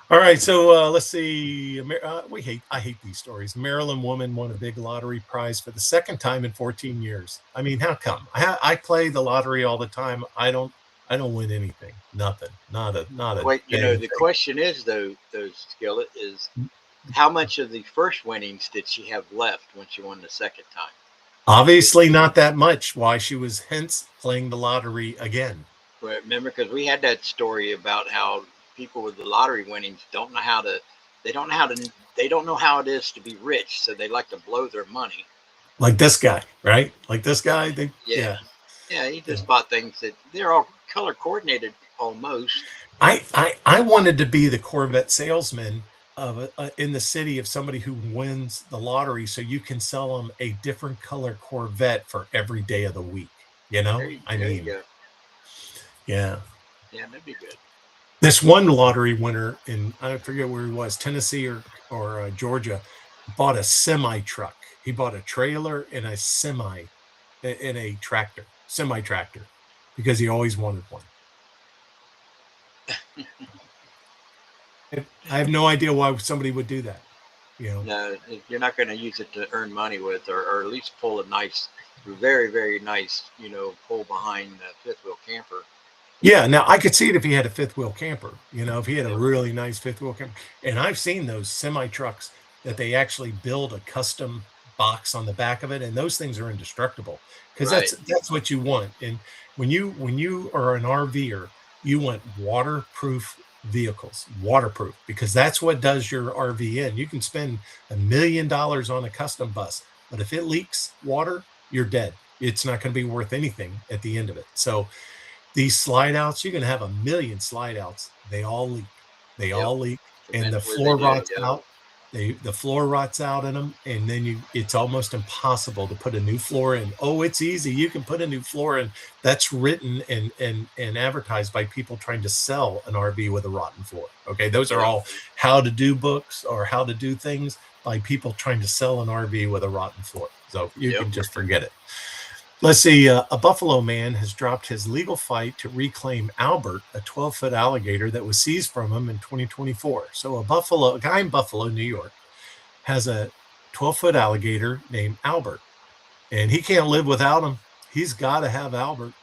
All right, so let's see. I hate these stories. Maryland woman won a big lottery prize for the second time in 14 years. I mean, how come? I play the lottery all the time. I don't win anything. Nothing. Not a Wait, dang the thing. question is though, Skillet, is how much of the first winnings did she have left when she won the second time? Obviously, not that much. Why she was hence playing the lottery again. Remember, because we had that story about how people with the lottery winnings don't know how to, they don't know how it is to be rich, so they like to blow their money. Like this guy, right? Like this guy. Yeah, he just bought things that they're all color coordinated almost. I wanted to be the Corvette salesman of in the city of somebody who wins the lottery, so you can sell them a different color Corvette for every day of the week. You know, There you go. Yeah, that'd be good. this one lottery winner in, I forget where he was, Tennessee or Georgia, bought a semi truck. He bought a trailer and a semi in a semi tractor, because he always wanted one. I have no idea why somebody would do that. No, you're not going to use it to earn money with, or at least pull a nice, very, very nice, pull behind a fifth wheel camper. Yeah, now I could see it if he had a fifth wheel camper, if he had a really nice fifth wheel camper. And I've seen those semi trucks that they actually build a custom box on the back of it, and those things are indestructible, because that's what you want. And when you are an RVer, you want waterproof vehicles, because that's what does your RV in. You can spend $1 million on a custom bus, but if it leaks water, you're dead. It's not going to be worth anything at the end of it. So these slide outs, you can have 1 million slide outs. They all leak. And the floor rots out. The floor rots out in them, and then it's almost impossible to put a new floor in. Oh, it's easy. You can put a new floor in. That's written and advertised by people trying to sell an RV with a rotten floor. Okay, those are all how to do books or how to do things by people trying to sell an RV with a rotten floor. So you can just forget it. Let's see. A Buffalo man has dropped his legal fight to reclaim Albert, a 12-foot alligator that was seized from him in 2024. So a guy in Buffalo, New York, has a 12-foot alligator named Albert, and he can't live without him. He's got to have Albert.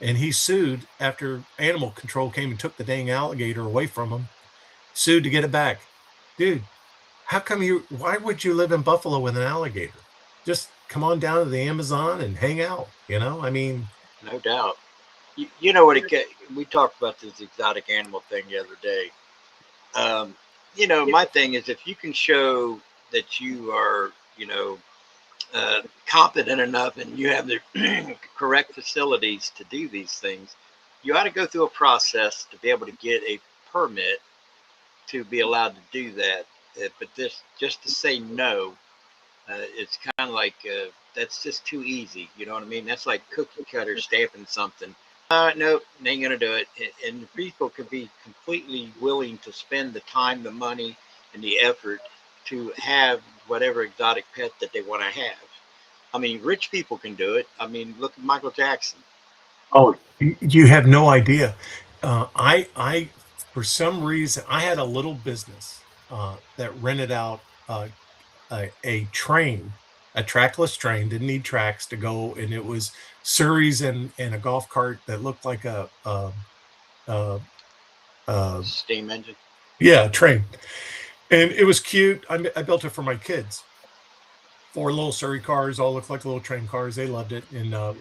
And he sued after animal control came and took the dang alligator away from him. Sued to get it back. Dude, why would you live in Buffalo with an alligator? Just come on down to the Amazon and hang out. I mean, no doubt. You know what? We talked about this exotic animal thing the other day. My thing is, if you can show that you are, competent enough and you have the correct facilities to do these things, you ought to go through a process to be able to get a permit to be allowed to do that. But just to say no, it's kind of like that's just too easy. You know what I mean? That's like cookie cutter stamping something. No, ain't gonna do it. And people could be completely willing to spend the time, the money, and the effort to have whatever exotic pet that they want to have. I mean, rich people can do it. I mean, look at Michael Jackson. Oh, you have no idea. I for some reason, I had a little business that rented out a train, a trackless train, didn't need tracks to go, and it was Surreys and a golf cart that looked like a steam engine. Yeah, a train, and it was cute. I built it for my kids. 4 little Surrey cars, all looked like little train cars. They loved it, and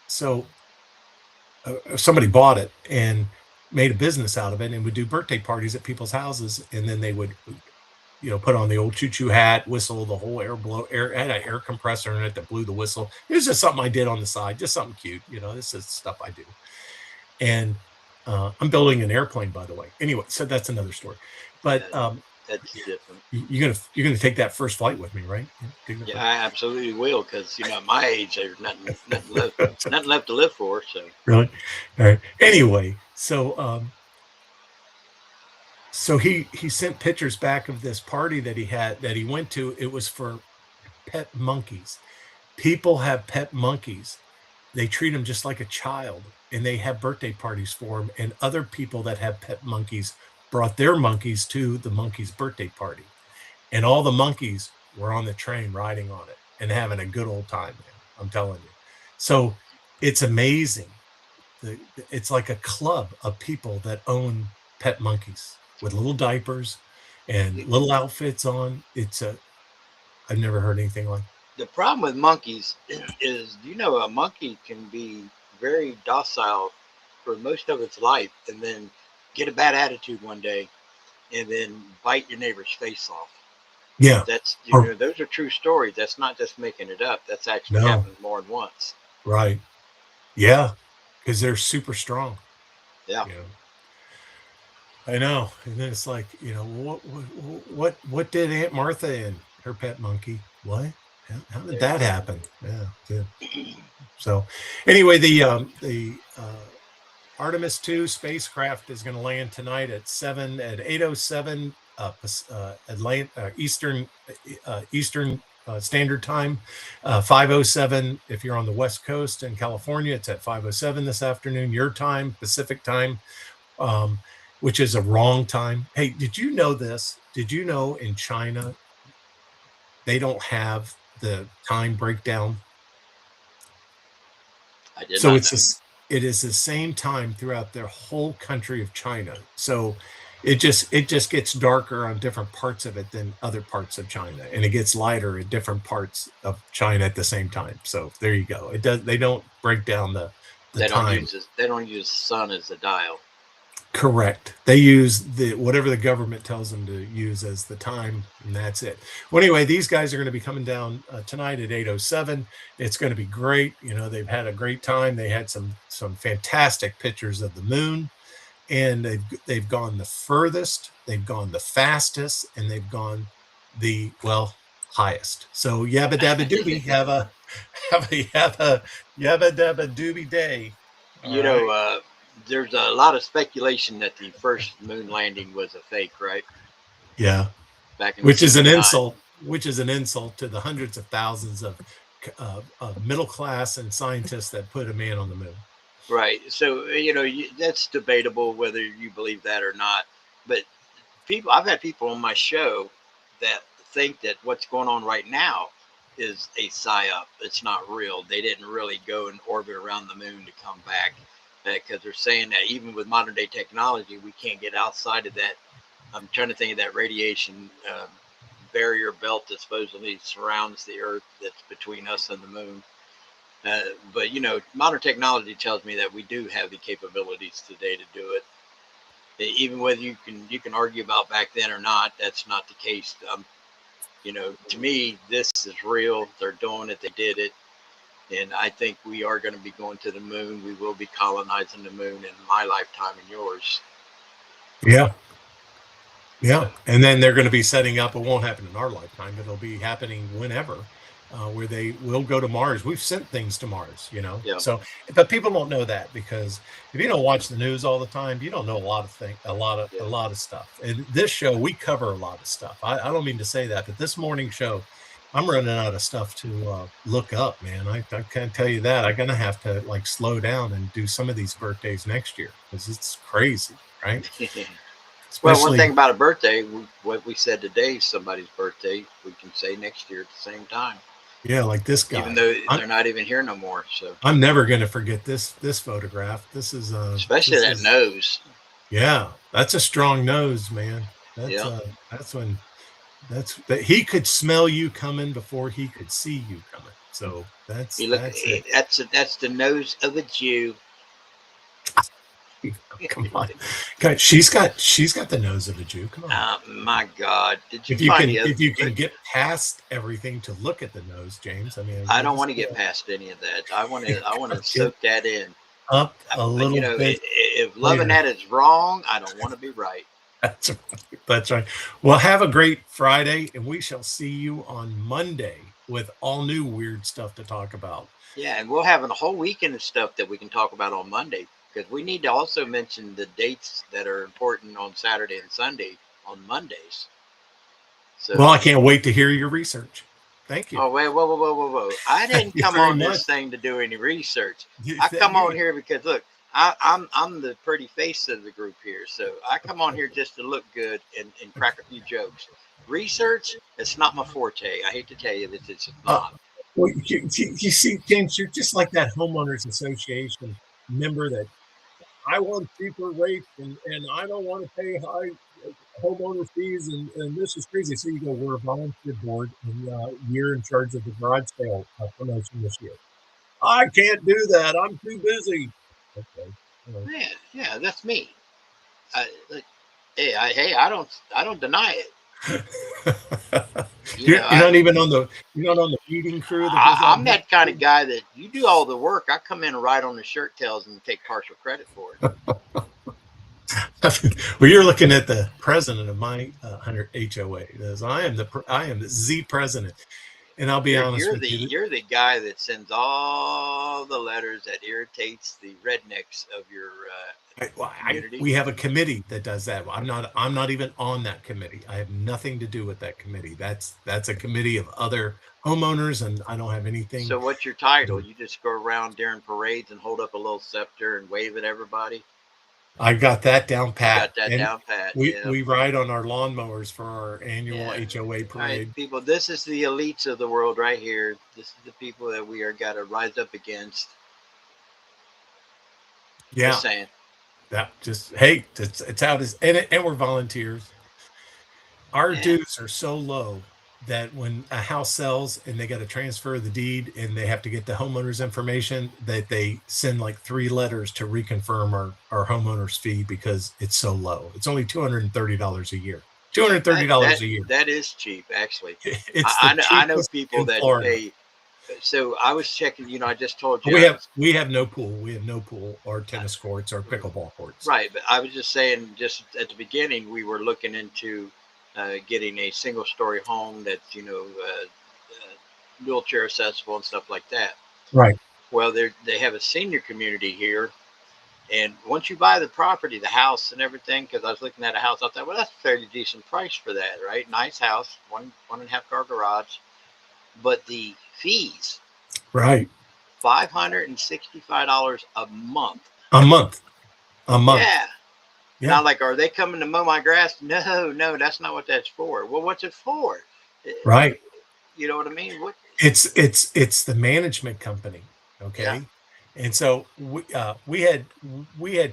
so somebody bought it and made a business out of it, and would do birthday parties at people's houses, and then they would put on the old choo-choo hat, whistle, the whole air had an air compressor in it that blew the whistle. It was just something I did on the side, just something cute. This is stuff I do. And I'm building an airplane, by the way. Anyway, so that's another story. But that's different. You're gonna take that first flight with me, right? Yeah, I absolutely will, because at my age, there's nothing left to live for. So really, all right. Anyway, so he sent pictures back of this party that he went to. It was for pet monkeys. People have pet monkeys. They treat them just like a child, and they have birthday parties for them. And other people that have pet monkeys brought their monkeys to the monkey's birthday party, and all the monkeys were on the train riding on it and having a good old time, man. I'm telling you. So it's amazing. It's like a club of people that own pet monkeys with little diapers and little outfits on. I've never heard anything like. The problem with monkeys is, a monkey can be very docile for most of its life, and then get a bad attitude one day, and then bite your neighbor's face off. Yeah, that's those are true stories. That's not just making it up. That's actually happened more than once. Right. Yeah, because they're super strong. Yeah. I know. And then it's like, what did Aunt Martha and her pet monkey? What? How did that happen? Yeah. So anyway, the Artemis 2 spacecraft is going to land tonight at 8:07 Eastern Standard Time, 5:07 if you're on the West Coast in California. It's at 5:07 this afternoon, your time, Pacific time, which is a wrong time. Hey, did you know this? Did you know in China they don't have the time breakdown? I did So not it is the same time throughout their whole country of China. So it just gets darker on different parts of it than other parts of China, and it gets lighter in different parts of China at the same time. So there you go. They don't break down the time. They don't use the sun as the dial. Correct. They use whatever the government tells them to use as the time, and that's it. Well, anyway, these guys are going to be coming down tonight at 8:07. It's going to be great. They've had a great time. They had some fantastic pictures of the moon, and they've gone the furthest, they've gone the fastest, and they've gone the highest. So yabba dabba doobie, have a yabba dabba doobie day. There's a lot of speculation that the first moon landing was a fake, right? Yeah. Back in which is an insult to the hundreds of thousands of middle class and scientists that put a man on the moon. Right. So, that's debatable whether you believe that or not. But I've had people on my show that think that what's going on right now is a psyop. It's not real. They didn't really go and orbit around the moon to come back, because they're saying that even with modern day technology, we can't get outside of that. I'm trying to think of that radiation barrier belt that supposedly surrounds the Earth, that's between us and the moon. But modern technology tells me that we do have the capabilities today to do it. Even whether you can argue about back then or not, that's not the case. To me, this is real. They're doing it. They did it. And I think we are going to be going to the moon. We will be colonizing the moon in my lifetime and yours. Yeah. Yeah. And then they're going to be setting up, it won't happen in our lifetime, but it'll be happening whenever, where they will go to Mars. We've sent things to Mars, Yeah. So, but people don't know that, because if you don't watch the news all the time, you don't know a lot of things, a lot of stuff. And this show, we cover a lot of stuff. I don't mean to say that, but this morning show, I'm running out of stuff to look up, man. I can't tell you that. I'm going to have to slow down and do some of these birthdays next year, because it's crazy, right? Well, one thing about a birthday, what we said today is somebody's birthday, we can say next year at the same time. Yeah, like this guy. Even though they're not even here no more. So I'm never going to forget this photograph. This is especially that nose. Yeah, that's a strong nose, man. That's he could smell you coming before he could see you coming. So that's the nose of a Jew. Come on, guys, she's got the nose of a Jew. Come on. My God, did you If you find can the other? if you can get past everything to look at the nose, James, I mean, I we're don't want just to get past any of that. I want to get soak that in. up a little bit If loving later. that is wrong, I don't want to be right. That's right. That's right. Well, have a great Friday, and we shall see you on Monday with all new weird stuff to talk about. Yeah, and we'll have a whole weekend of stuff that we can talk about on Monday because we need to also mention the dates that are important on Saturday and Sunday on Mondays. Well, So, I can't wait to hear your research. Thank you. oh wait, whoa, whoa, whoa, whoa, whoa! I Thank didn't you come very on much. this thing to do any research. You, I come on you, here because look, I'm the pretty face of the group here, so I come on here just to look good and crack a few jokes. Research, it's not my forte. I hate to tell you that it's uh, not. well, you see, James, you're just like that homeowners association member that I want cheaper rates and I don't want to pay high homeowner fees and this is crazy. So you go, we're a volunteer board and you're in charge of the garage sale promotion this year. I can't do that. I'm too busy. Okay. All Yeah, yeah, that's me. Like, hey, I don't deny it. right. You know, You're not even on the feeding crew that goes out I'm and gets that kind of guy that you do all the work. I come in and write on the shirt tails and take partial credit for it. well, you're looking at the president of my 100 HOA. I am the Z president, and I'll be You're honest you're with the you. you're the guy that sends all the letters that irritates the rednecks of your community. We have a committee that does that. I'm not even on that committee. I have nothing to do with that committee. That's a committee of other homeowners, and I don't have anything So what's your to title? do. You just go around during parades and hold up a little scepter and wave at everybody. I got that down You pat, got that and down pat. we Yeah, we ride on our lawnmowers for our annual yeah. HOA All right, parade. people. This is the elites of the world right here. This is the people that we are got to rise up against. Just Yeah, saying. that just hey, it's out as and we're volunteers. Our Yeah. dues are so low that when a house sells and they got to transfer the deed and they have to get the homeowner's information, that they send like 3 letters to reconfirm our homeowner's fee because it's so low. It's only $230 a year. That that $230 a year. that is cheap, actually. It's the I know cheapest people in that Florida. pay. So I was checking. I just told you We I have was we have no pool. We have no pool or uh, tennis courts or pickleball courts. right, but I was just saying. Just at the beginning, we were looking into getting a single-story home that's wheelchair accessible and stuff like that. Right. Well, they have a senior community here, and once you buy the property, the house and everything, because I was looking at a house, I thought, well, that's a fairly decent price for that, right? Nice house, one and a half car garage, but the fees Right. $565 a month. A month. A month. Yeah. And Yeah. I'm like, are they coming to mow my grass? No, no, that's not what that's for. Well, what's it for? Uh, Right. You know what I mean? What? It's the management company, Yeah. okay? And so we had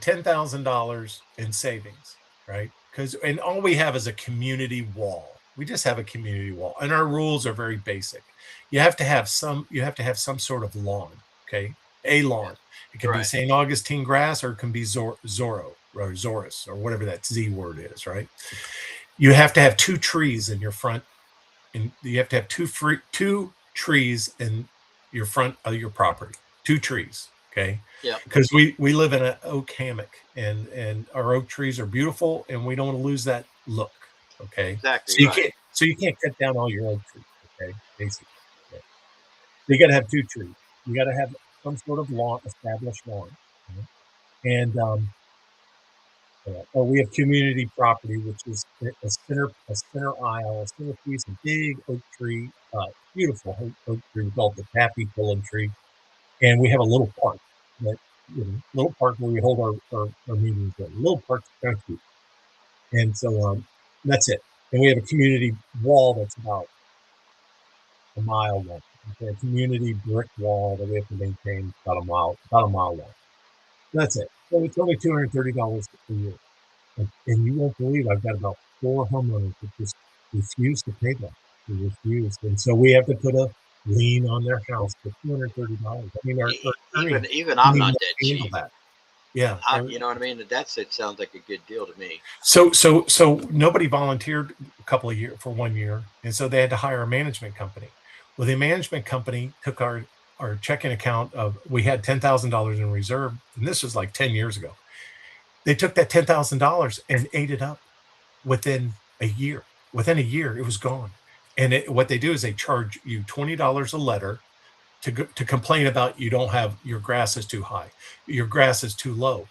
$10,000 in savings, right? Because and all we have is a community wall. We just have a community wall, and our rules are very basic. You have to have some sort of lawn, okay? A Yeah. lawn. It can be Right. St. Augustine grass, or it can be Zorro or Zorus or whatever that Z word is, right? You have to have 2 trees in your front, and you have to have two trees in your front of your property. 2 trees, okay? Yeah. Because we live in an oak hammock, and our oak trees are beautiful, and we don't want to lose that look, okay? Exactly right. So you can't cut down all your oak trees, okay? Basically, okay? So you got to have 2 trees. You got to have some sort of lawn, established lawn, okay? And we have community property, which is a center aisle, a centerpiece, a big oak tree, beautiful oak tree called the Tappy Pullen tree, and we have a little park that little park where we hold our meetings. At. Little park's kind of cute, and so that's it. And we have a community wall that's about a mile long. Okay, a community brick wall that we have to maintain about a mile long. That's it. So it's only $230 a year. And you won't believe I've got about 4 homeowners that just refuse to pay that. They refuse. And so we have to put a lien on their house for $230. I mean, our attorney Even didn't I'm even not that handle cheap. that. Yeah. You know what I mean? It sounds like a good deal to me. So nobody volunteered a couple of years for 1 year, and so they had to hire a management company. Well, the management company took our checking account of we had $10,000 in reserve, and this was like 10 years ago. They took that $10,000 and ate it up within a year. Within a year, it was gone. And what they do is they charge you $20 a letter to complain about you don't have your grass is too high, your grass is too low,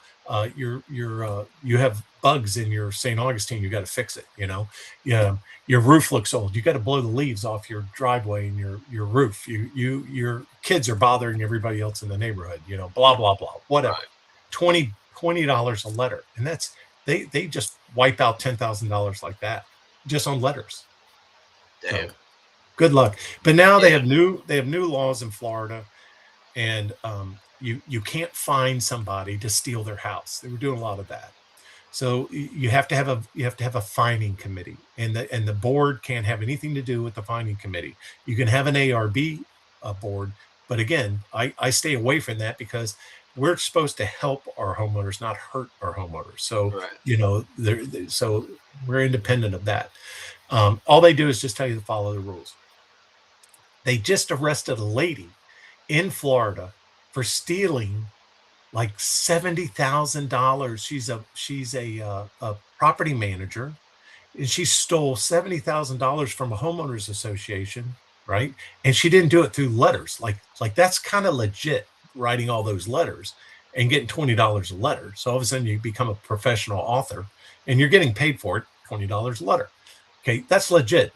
you have bugs in your St. Augustine, you got to fix it. Yeah, your roof looks old, you got to blow the leaves off your driveway and your roof. Your kids are bothering everybody else in the neighborhood. Blah blah blah, whatever. Right. 20 $20 a letter, and they just wipe out $10,000 like that just on letters. So Damn. good luck. But now Yeah. they have new laws in Florida, and you can't fine somebody to steal their house. They were doing a lot of that. So you have to have a fining committee, and the board can't have anything to do with the fining committee. You can have an ARB board, but again, I stay away from that because we're supposed to help our homeowners, not hurt our homeowners. So Right. so we're independent of that. All they do is just tell you to follow the rules. They just arrested a lady in Florida for stealing like $70,000. She's a property manager, and she stole $70,000 from a homeowners association, right? And she didn't do it through letters. Like that's kind of legit, writing all those letters and getting $20 a letter. So all of a sudden you become a professional author, and you're getting paid for it, $20 a letter. Okay, that's legit.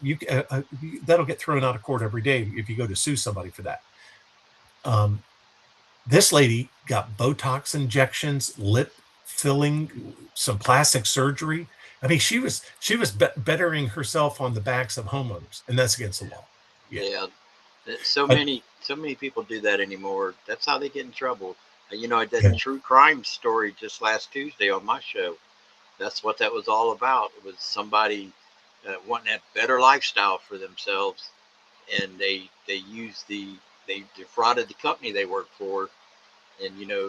That'll get thrown out of court every day if you go to sue somebody for that. This lady got Botox injections, lip filling, some plastic surgery. I mean, she was bettering herself on the backs of homeowners, and that's against the law. Yeah. So But many people do that anymore. That's how they get in trouble. I did a yeah, true crime story just last Tuesday on my show. That's what that was all about. It was somebody wanting to have better lifestyle for themselves, and they defrauded the company they worked for, and uh,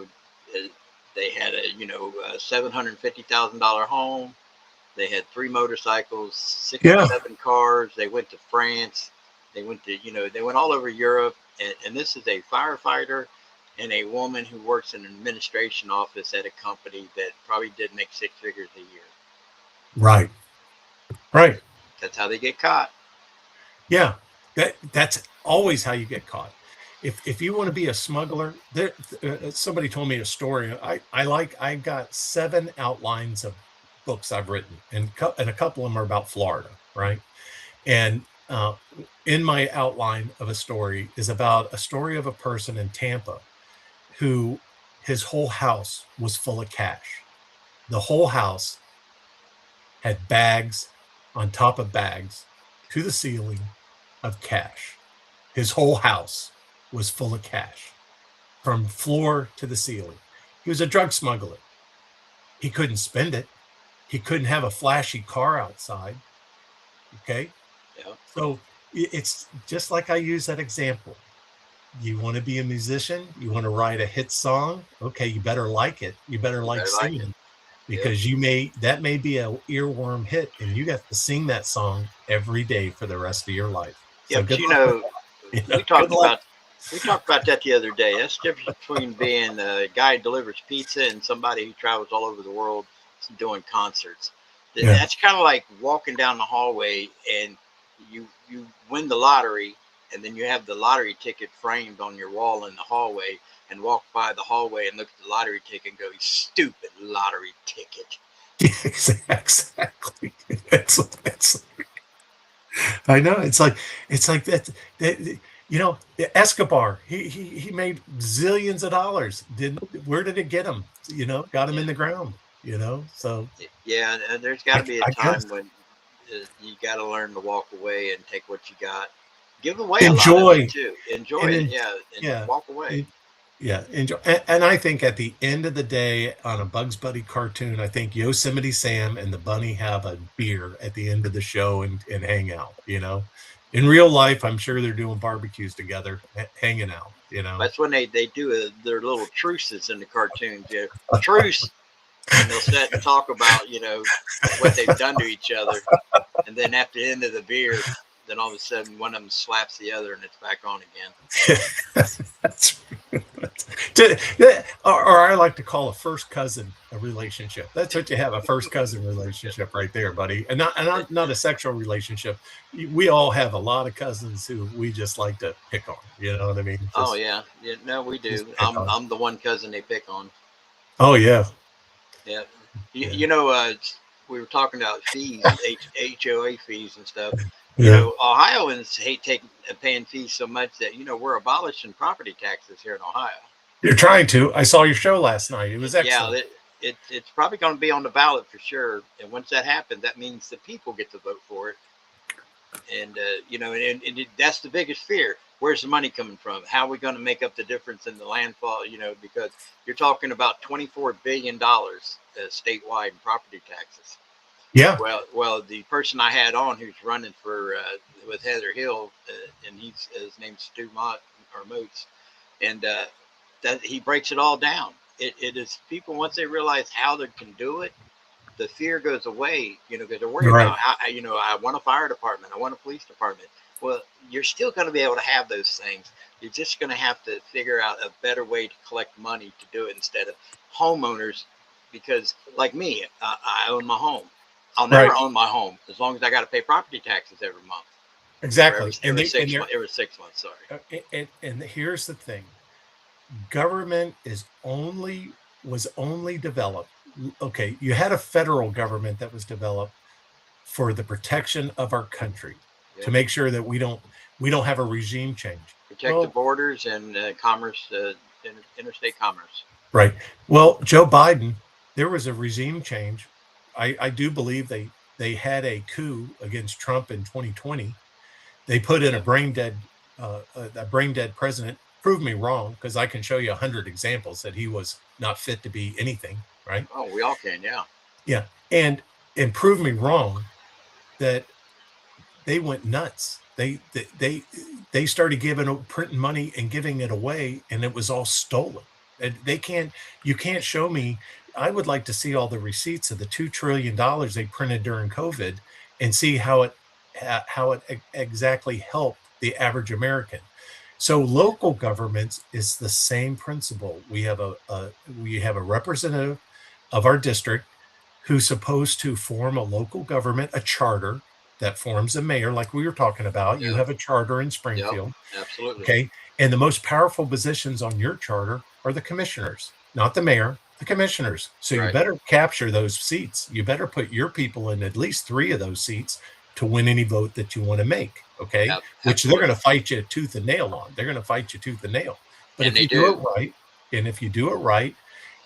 they had a $750,000 home. They had three motorcycles, six or yeah, seven cars. They went to France. They went all over Europe. And this is a firefighter and a woman who works in an administration office at a company that probably did make six figures a year. right, right. That's how they get caught. Yeah, that's always how you get caught. If you want to be a smuggler, somebody told me a story. I've got 7 outlines of books I've written, and a couple of them are about Florida, right? And in my outline of a story is about a story of a person in Tampa who his whole house was full of cash. The whole house had bags on top of bags to the ceiling of cash. His whole house was full of cash from floor to the ceiling. He was a drug smuggler. He couldn't spend it. He couldn't have a flashy car outside. Okay. Yeah, So it's just like I use that example. You want to be a musician, you want to write a hit song. Okay, you better like it. You better you like better like it. singing, Yep. because that may be a earworm hit, and you got to sing that song every day for the rest of your life. Yeah, So but good luck with that. we Good talked luck. about we talked about that the other day. That's the difference between being a guy who delivers pizza and somebody who travels all over the world doing concerts. Yeah. That's kind of like walking down the hallway and you win the lottery, and then you have the lottery ticket framed on your wall in the hallway, and walk by the hallway and look at the lottery ticket and go, "Stupid lottery ticket." Exactly. It's I know. It's like that. Escobar. He made zillions of dollars. Where did it get him? Got him in Yeah, the ground. So yeah. And there's got to be a I guess time when you got to learn to walk away and take what you got. Give away a lot of it enjoy too. Enjoy and it, then yeah, and yeah. walk away. Yeah, enjoy. And I think at the end of the day, on a Bugs Bunny cartoon, I think Yosemite Sam and the bunny have a beer at the end of the show and hang out. In real life, I'm sure they're doing barbecues together, hanging out. That's when they do their little truces in the cartoons. Truce, and they'll sit and talk about what they've done to each other, and then after the end of the beer, then all of a sudden one of them slaps the other, and it's back on again. That's, or I like to call a first cousin a relationship. That's what you have, a first cousin relationship right there, buddy. And not a sexual relationship. We all have a lot of cousins who we just like to pick on. You know what I mean? Oh yeah, no, we do. I'm the one cousin they pick on. Oh yeah. Yeah, Yeah. we were talking about fees, HOA fees and stuff. Yeah. Ohioans hate paying fees so much that we're abolishing property taxes here in Ohio. You're trying to. I saw your show last night. It was Yeah, excellent. it's probably going to be on the ballot for sure. And once that happens, that means the people get to vote for it. And that's the biggest fear. Where's the money coming from? How are we going to make up the difference in the landfall? Because you're talking about $24 billion statewide in property taxes. Yeah. Well, the person I had on who's running for with Heather Hill, and his name's Stu Mott or Moots, and that he breaks it all down. It is people, once they realize how they can do it, the fear goes away. Because they're worried Right. about I want a fire department, I want a police department. Well, you're still going to be able to have those things. You're just going to have to figure out a better way to collect money to do it instead of homeowners. Because like me, I own my home. I'll Right. never own my home as long as I got to pay property taxes every month. Exactly. Every 6 months. Sorry. And here's the thing. Government was only developed. Okay, you had a federal government that was developed for the protection of our country, to make sure that we don't have a regime change. Protect the borders and commerce, interstate commerce. Right. Well, Joe Biden, there was a regime change. I do believe they had a coup against Trump in 2020. They put in a brain dead president. Prove me wrong, because I can show you 100 examples that he was not fit to be anything. Right. Oh, we all can. Yeah. Yeah. And prove me wrong that they went nuts. They started printing money and giving it away, and it was all stolen. You can't show me. I would like to see all the receipts of the $2 trillion they printed during COVID and see how it exactly helped the average American. So local governments is the same principle. We have a representative of our district who's supposed to form a local government, a charter that forms a mayor, like we were talking about. You have a charter in Springfield. Yep, absolutely. Okay. And the most powerful positions on your charter are the commissioners, not the mayor, the commissioners. So you better capture those seats. You better put your people in at least 3 of those seats to win any vote that you want to make. Okay. Which they're going to fight you tooth and nail on. They're going to fight you tooth and nail. But if you do it right,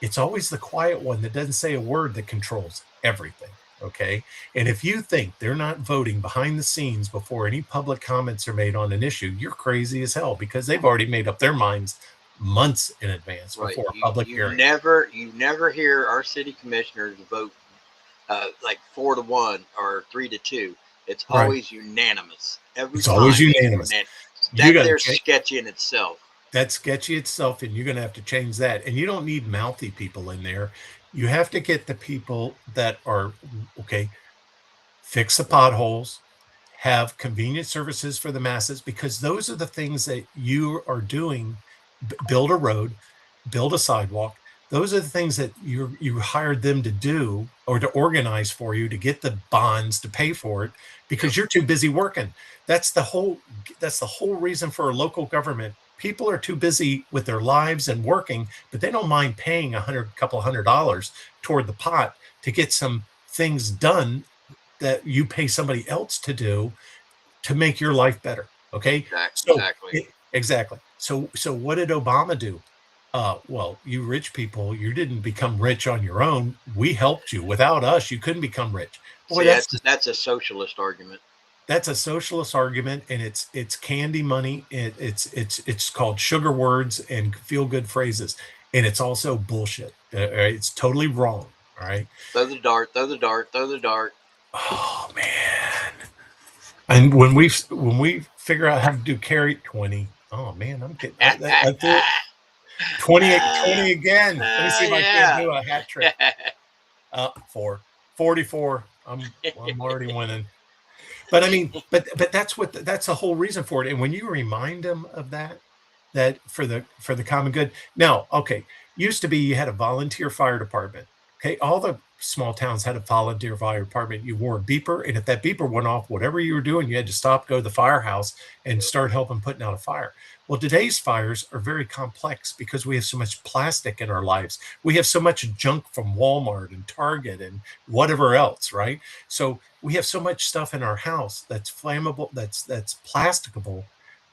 it's always the quiet one that doesn't say a word that controls everything. Okay. And if you think they're not voting behind the scenes before any public comments are made on an issue, you're crazy as hell, because they've already made up their minds months in advance before a public hearing. You never hear our city commissioners vote like 4-1 or 3-2. It's always unanimous. It's always unanimous. That's sketchy in itself. That's sketchy itself, and you're going to have to change that. And you don't need mouthy people in there. You have to get the people that are, okay, fix the potholes, have convenient services for the masses, because those are the things that you are doing. Build a road, build a sidewalk. Those are the things that you hired them to do, or to organize for you, to get the bonds to pay for it, because you're too busy working. That's the whole reason for a local government. People are too busy with their lives and working, but they don't mind paying couple $100 toward the pot to get some things done that you pay somebody else to do to make your life better. Okay. Exactly. So what did Obama do? Well, you rich people, you didn't become rich on your own. We helped you. Without us, you couldn't become rich. Boy, that's a socialist argument. That's a socialist argument, and it's candy money. It's called sugar words and feel good phrases, and it's also bullshit. It's totally wrong. All right. Throw the dart. Throw the dart. Throw the dart. Oh man. And when we figure out how to do carry 20, oh man, I'm getting I threw it 20 again. Let me see if I can't Yeah. do a hat trick. 4, 44. I'm already winning. But I mean, but that's the whole reason for it. And when you remind them of that for the common good. Now, okay, used to be you had a volunteer fire department. Okay, all the small towns had a volunteer fire department. You wore a beeper, and if that beeper went off, whatever you were doing, you had to stop, go to the firehouse, and start helping putting out a fire. Well, today's fires are very complex because we have so much plastic in our lives. We have so much junk from Walmart and Target and whatever else, right? So we have so much stuff in our house that's flammable, that's plasticable,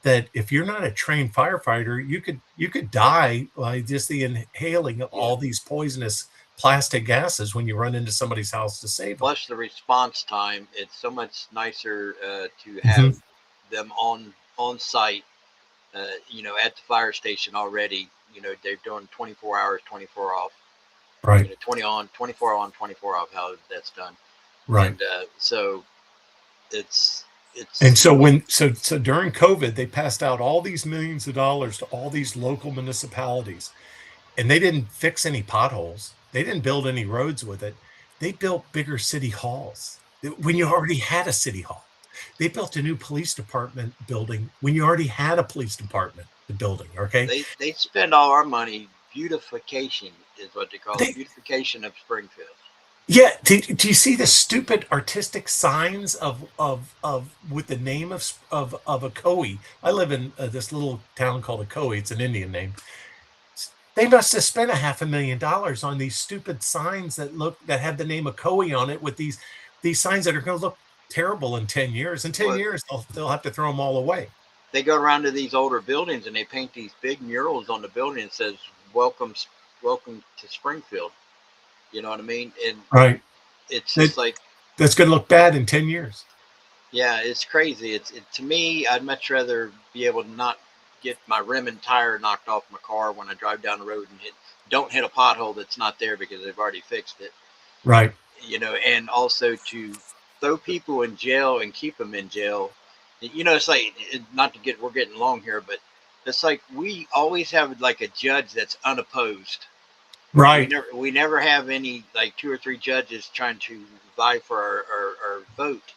that if you're not a trained firefighter, you could die by just the inhaling of Yeah. all these poisonous plastic gases when you run into somebody's house to save them. Plus the response time, it's so much nicer to have Mhm. them on site, at the fire station already. They're doing 24 hours, 24 off. Right, 20 on, 24 off. How that's done, right. and so it's And it's so so during COVID, they passed out all these millions of dollars to all these local municipalities, and they didn't fix any potholes. They didn't build any roads with it. They built bigger city halls when you already had a city hall. They built a new police department building when you already had a police department the building. Okay, they spend all our money. Beautification is what they call it. they Beautification of Springfield. yeah. Do you see the stupid artistic signs of with the name of a Ocoee? I live in this little town called Ocoee. It's an Indian name. They must have spent $500,000 on these stupid signs that have the name of Coe on it with these signs that are going to look terrible in 10 years. In 10 Well, years, they'll have to throw them all away. they go around to these older buildings and they paint these big murals on the building that says "Welcome, welcome to Springfield." You know what I mean? And Right. it's That just like, that's going to look bad in 10 years. yeah, it's crazy. To me, I'd much rather be able to not get my rim and tire knocked off my car when I drive down the road and don't hit a pothole that's not there because they've already fixed it. Right. And also to throw people in jail and keep them in jail. It's like, not to get, we're getting long here, but it's like we always have like a judge that's unopposed. We Right. never have any like two or three judges trying to vie for our vote.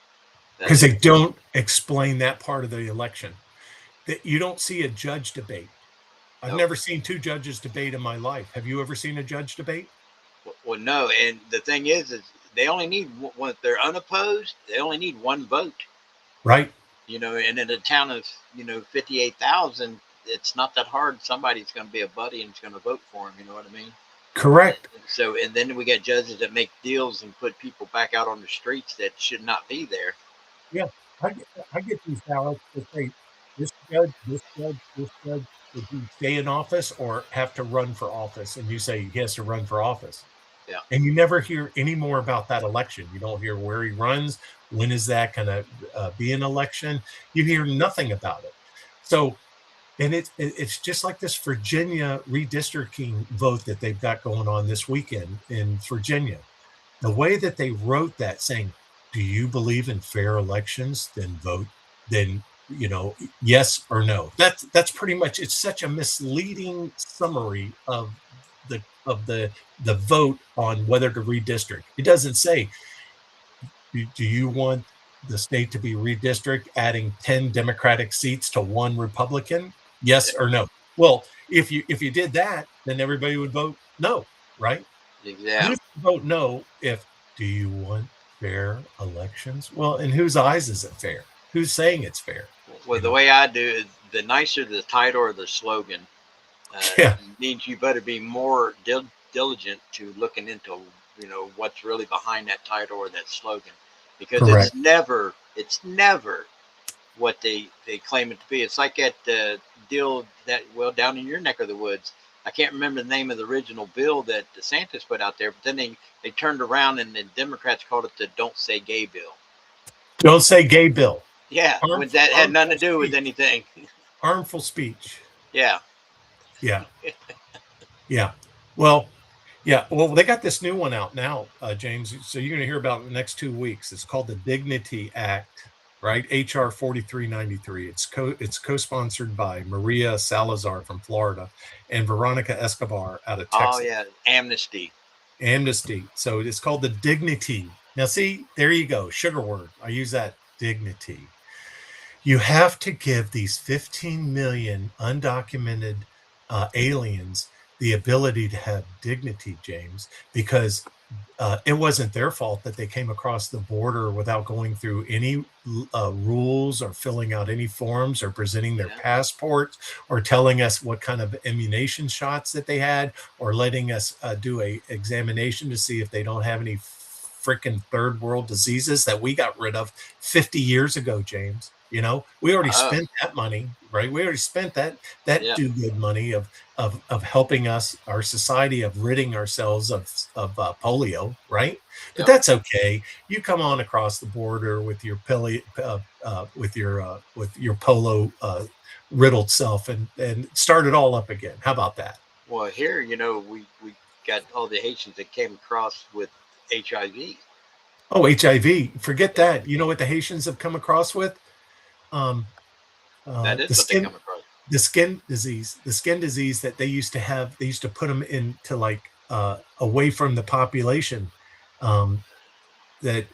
Because Uh, they don't explain that part of the election. That you don't see a judge debate. I've no, never seen two judges debate in my life. Have you ever seen a judge debate? well, no, and the thing is they only need when they're unopposed. They only need one vote. Right. And in a town of 58,000, it's not that hard. Somebody's going to be a buddy and it's going to vote for him. You know what I mean? Correct. So, and then we got judges that make deals and put people back out on the streets that should not be there. Yeah, I get these ballots that say this judge, would he stay in office or have to run for office? And you say he has to run for office. Yeah. And you never hear any more about that election. You don't hear where he runs. When is that going to be an election? You hear nothing about it. So, and it's just like this Virginia redistricting vote that they've got going on this weekend in Virginia. The way that they wrote that saying, do you believe in fair elections? Then vote, then, yes or no. That's pretty much, it's such a misleading summary of the vote on whether to redistrict. It doesn't say, do you want the state to be redistrict, adding 10 Democratic seats to one Republican? Yes or no. Well, if you did that, then everybody would vote no, right? Yeah. Who's to vote no if do you want fair elections? Well, in whose eyes is it fair? Who's saying it's fair? Well, You the know? way I do it, the nicer the title or the slogan, Yeah, means you better be more diligent to looking into, what's really behind that title or that slogan, because correct. it's never what they claim it to be. It's like at the deal that, well, down in your neck of the woods. I can't remember the name of the original bill that DeSantis put out there, but then they turned around and the Democrats called it the "Don't Say Gay" bill. Don't say gay bill. Yeah, when Harmful, that had nothing harmful to do with speech. anything. Harmful speech. Yeah, Yeah, yeah. Well, yeah. Well, they got this new one out now, James. So you're going to hear about it in the next 2 weeks. It's called the Dignity Act. right? HR 4393. It's co-sponsored by Maria Salazar from Florida and Veronica Escobar out of Oh Texas. yeah, amnesty. Amnesty. So it's called the Dignity. Now, see, there you go. Sugar word. I use that, dignity. You have to give these 15 million undocumented aliens the ability to have dignity, James, because it wasn't their fault that they came across the border without going through any rules or filling out any forms or presenting their Yeah. passports or telling us what kind of immunization shots that they had or letting us do a examination to see if they don't have any freaking third world diseases that we got rid of 50 years ago, James. You know, we already Oh spent that money, right? We already spent that yeah. do good money of helping us, our society, of ridding ourselves of polio, right? But Yep. that's okay. You come on across the border with your with your polo riddled self and start it all up again. How about that? Well, here, we got all the Haitians that came across with HIV. Oh, HIV, forget Yeah, that. You know what the Haitians have come across with? Um, that the is what they skin come across. the skin disease that they used to have. They used to put them into like away from the population. That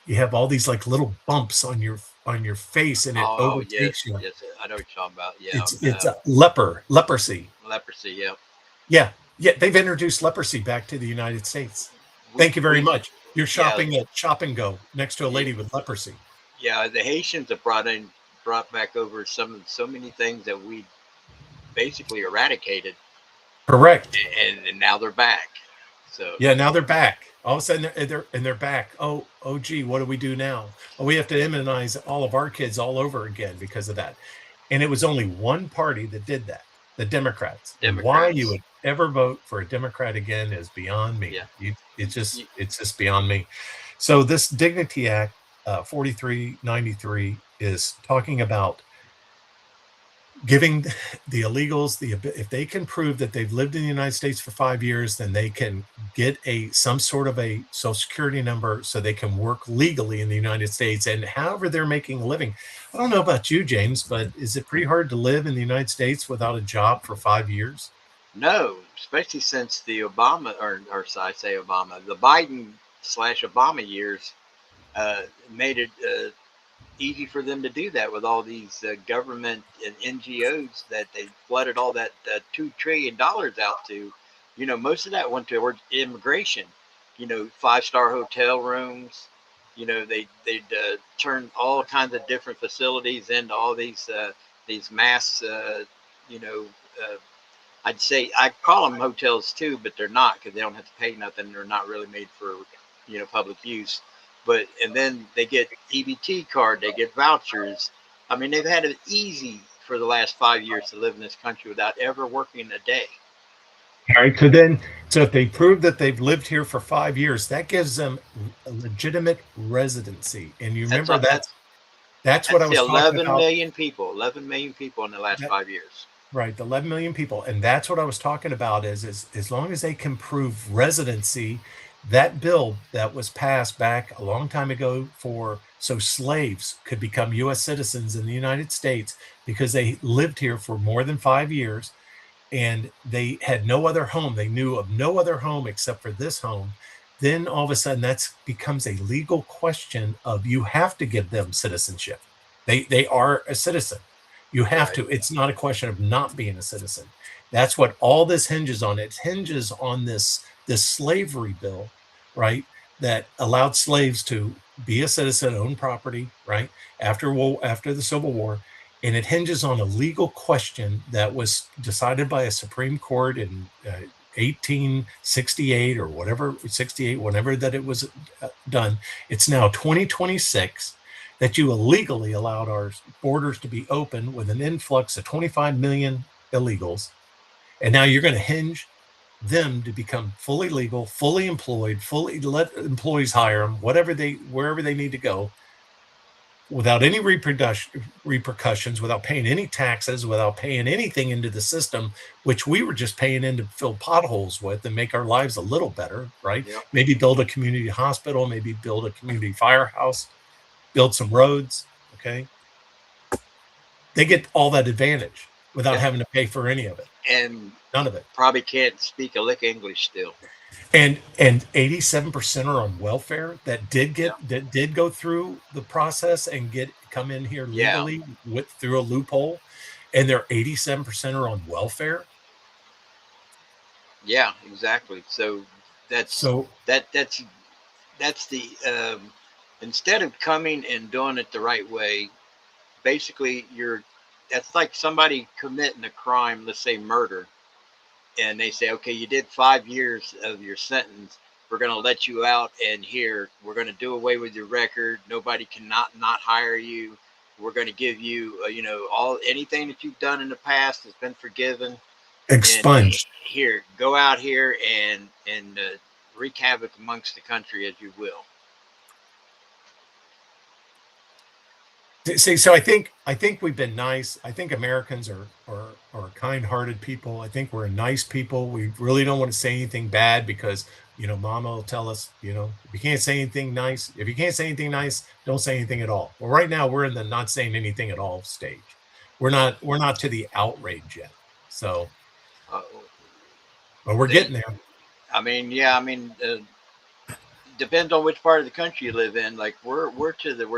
you have all these like little bumps on your face and it Oh yes, overtakes you. yes, I know what you're talking about. Yeah, It's leprosy. leprosy. Yeah, Yeah, yeah, they've introduced leprosy back to the United States. we Thank you very we much. You're yeah, shopping at Shop and Go next to a yeah, lady with leprosy. yeah. The Haitians have brought back over so many things that we basically eradicated, Correct. and now they're back. So Yeah, now they're back. All of a sudden they're back. Oh gee, what do we do now? Oh, we have to immunize all of our kids all over again because of that. And it was only one party that did that, the Democrats. And why you Democrats. would ever vote for a Democrat again is beyond Yeah. me. You, It's just beyond me. So this Dignity Act 4393 is talking about giving the illegals if they can prove that they've lived in the United States for 5 years, then they can get some sort of a social security number so they can work legally in the United States. And however they're making a living, I don't know about you, James, but is it pretty hard to live in the United States without a job for 5 years? no, especially since the Obama, or so I say Obama, the Biden slash Obama years made it easy for them to do that with all these government and NGOs that they flooded all that $2 trillion out to. Most of that went towards immigration. 5-star hotel rooms. They'd turn all kinds of different facilities into all these mass. You know, uh, I'd say I call them hotels too, but they're not because they don't have to pay nothing. They're not really made for public use. But and then they get EBT card, they get vouchers. I mean, they've had it easy for the last 5 years to live in this country without ever working a day. All right. So if they prove that they've lived here for 5 years, that gives them a legitimate residency. And you That's remember that's what I the was talking 11 about. million people. 11 million people in the last That, 5 years. right, the 11 million people, and that's what I was talking about. Is as long as they can prove residency, that bill that was passed back a long time ago for so slaves could become U.S. citizens in the United States because they lived here for more than 5 years and they had no other home. They knew of no other home except for this home. Then all of a sudden, that becomes a legal question of you have to give them citizenship. They are a citizen. You have Right. to. It's not a question of not being a citizen. That's what all this hinges on. It hinges on this slavery bill, right? That allowed slaves to be a citizen, own property, right? After the Civil War, and it hinges on a legal question that was decided by a Supreme Court in 1868 or whatever, 68, whenever that it was done. It's now 2026 that you illegally allowed our borders to be open with an influx of 25 million illegals. And now you're going to hinge them to become fully legal, fully employed, fully let employees hire them, wherever they need to go, without any repercussions, without paying any taxes, without paying anything into the system, which we were just paying in to fill potholes with and make our lives a little better, right? Yep. Maybe build a community hospital, maybe build a community firehouse, build some roads. Okay, they get all that advantage without Yeah. having to pay for any of it. And None of it. probably can't speak a lick of English still. And 87% are on welfare that did go through the process and come in here Yeah. legally through a loophole, and they're 87% are on welfare. Yeah, exactly. So that's So that's the instead of coming and doing it the right way, basically that's like somebody committing a crime, let's say murder, and they say, okay, you did 5 years of your sentence. We're going to let you out, and here we're going to do away with your record. Nobody can not hire you. We're going to give you, all anything that you've done in the past has been forgiven. And expunged. here, go out here and wreak havoc amongst the country as you will. See, so I think we've been nice. I think Americans are kind-hearted people. I think we're nice people. We really don't want to say anything bad because Mama will tell us, if you can't say anything nice, don't say anything at all. Well, right now we're in the not saying anything at all stage. We're not to the outrage yet. So, Uh, but we're they, getting there. depends on which part of the country you live in. Like we're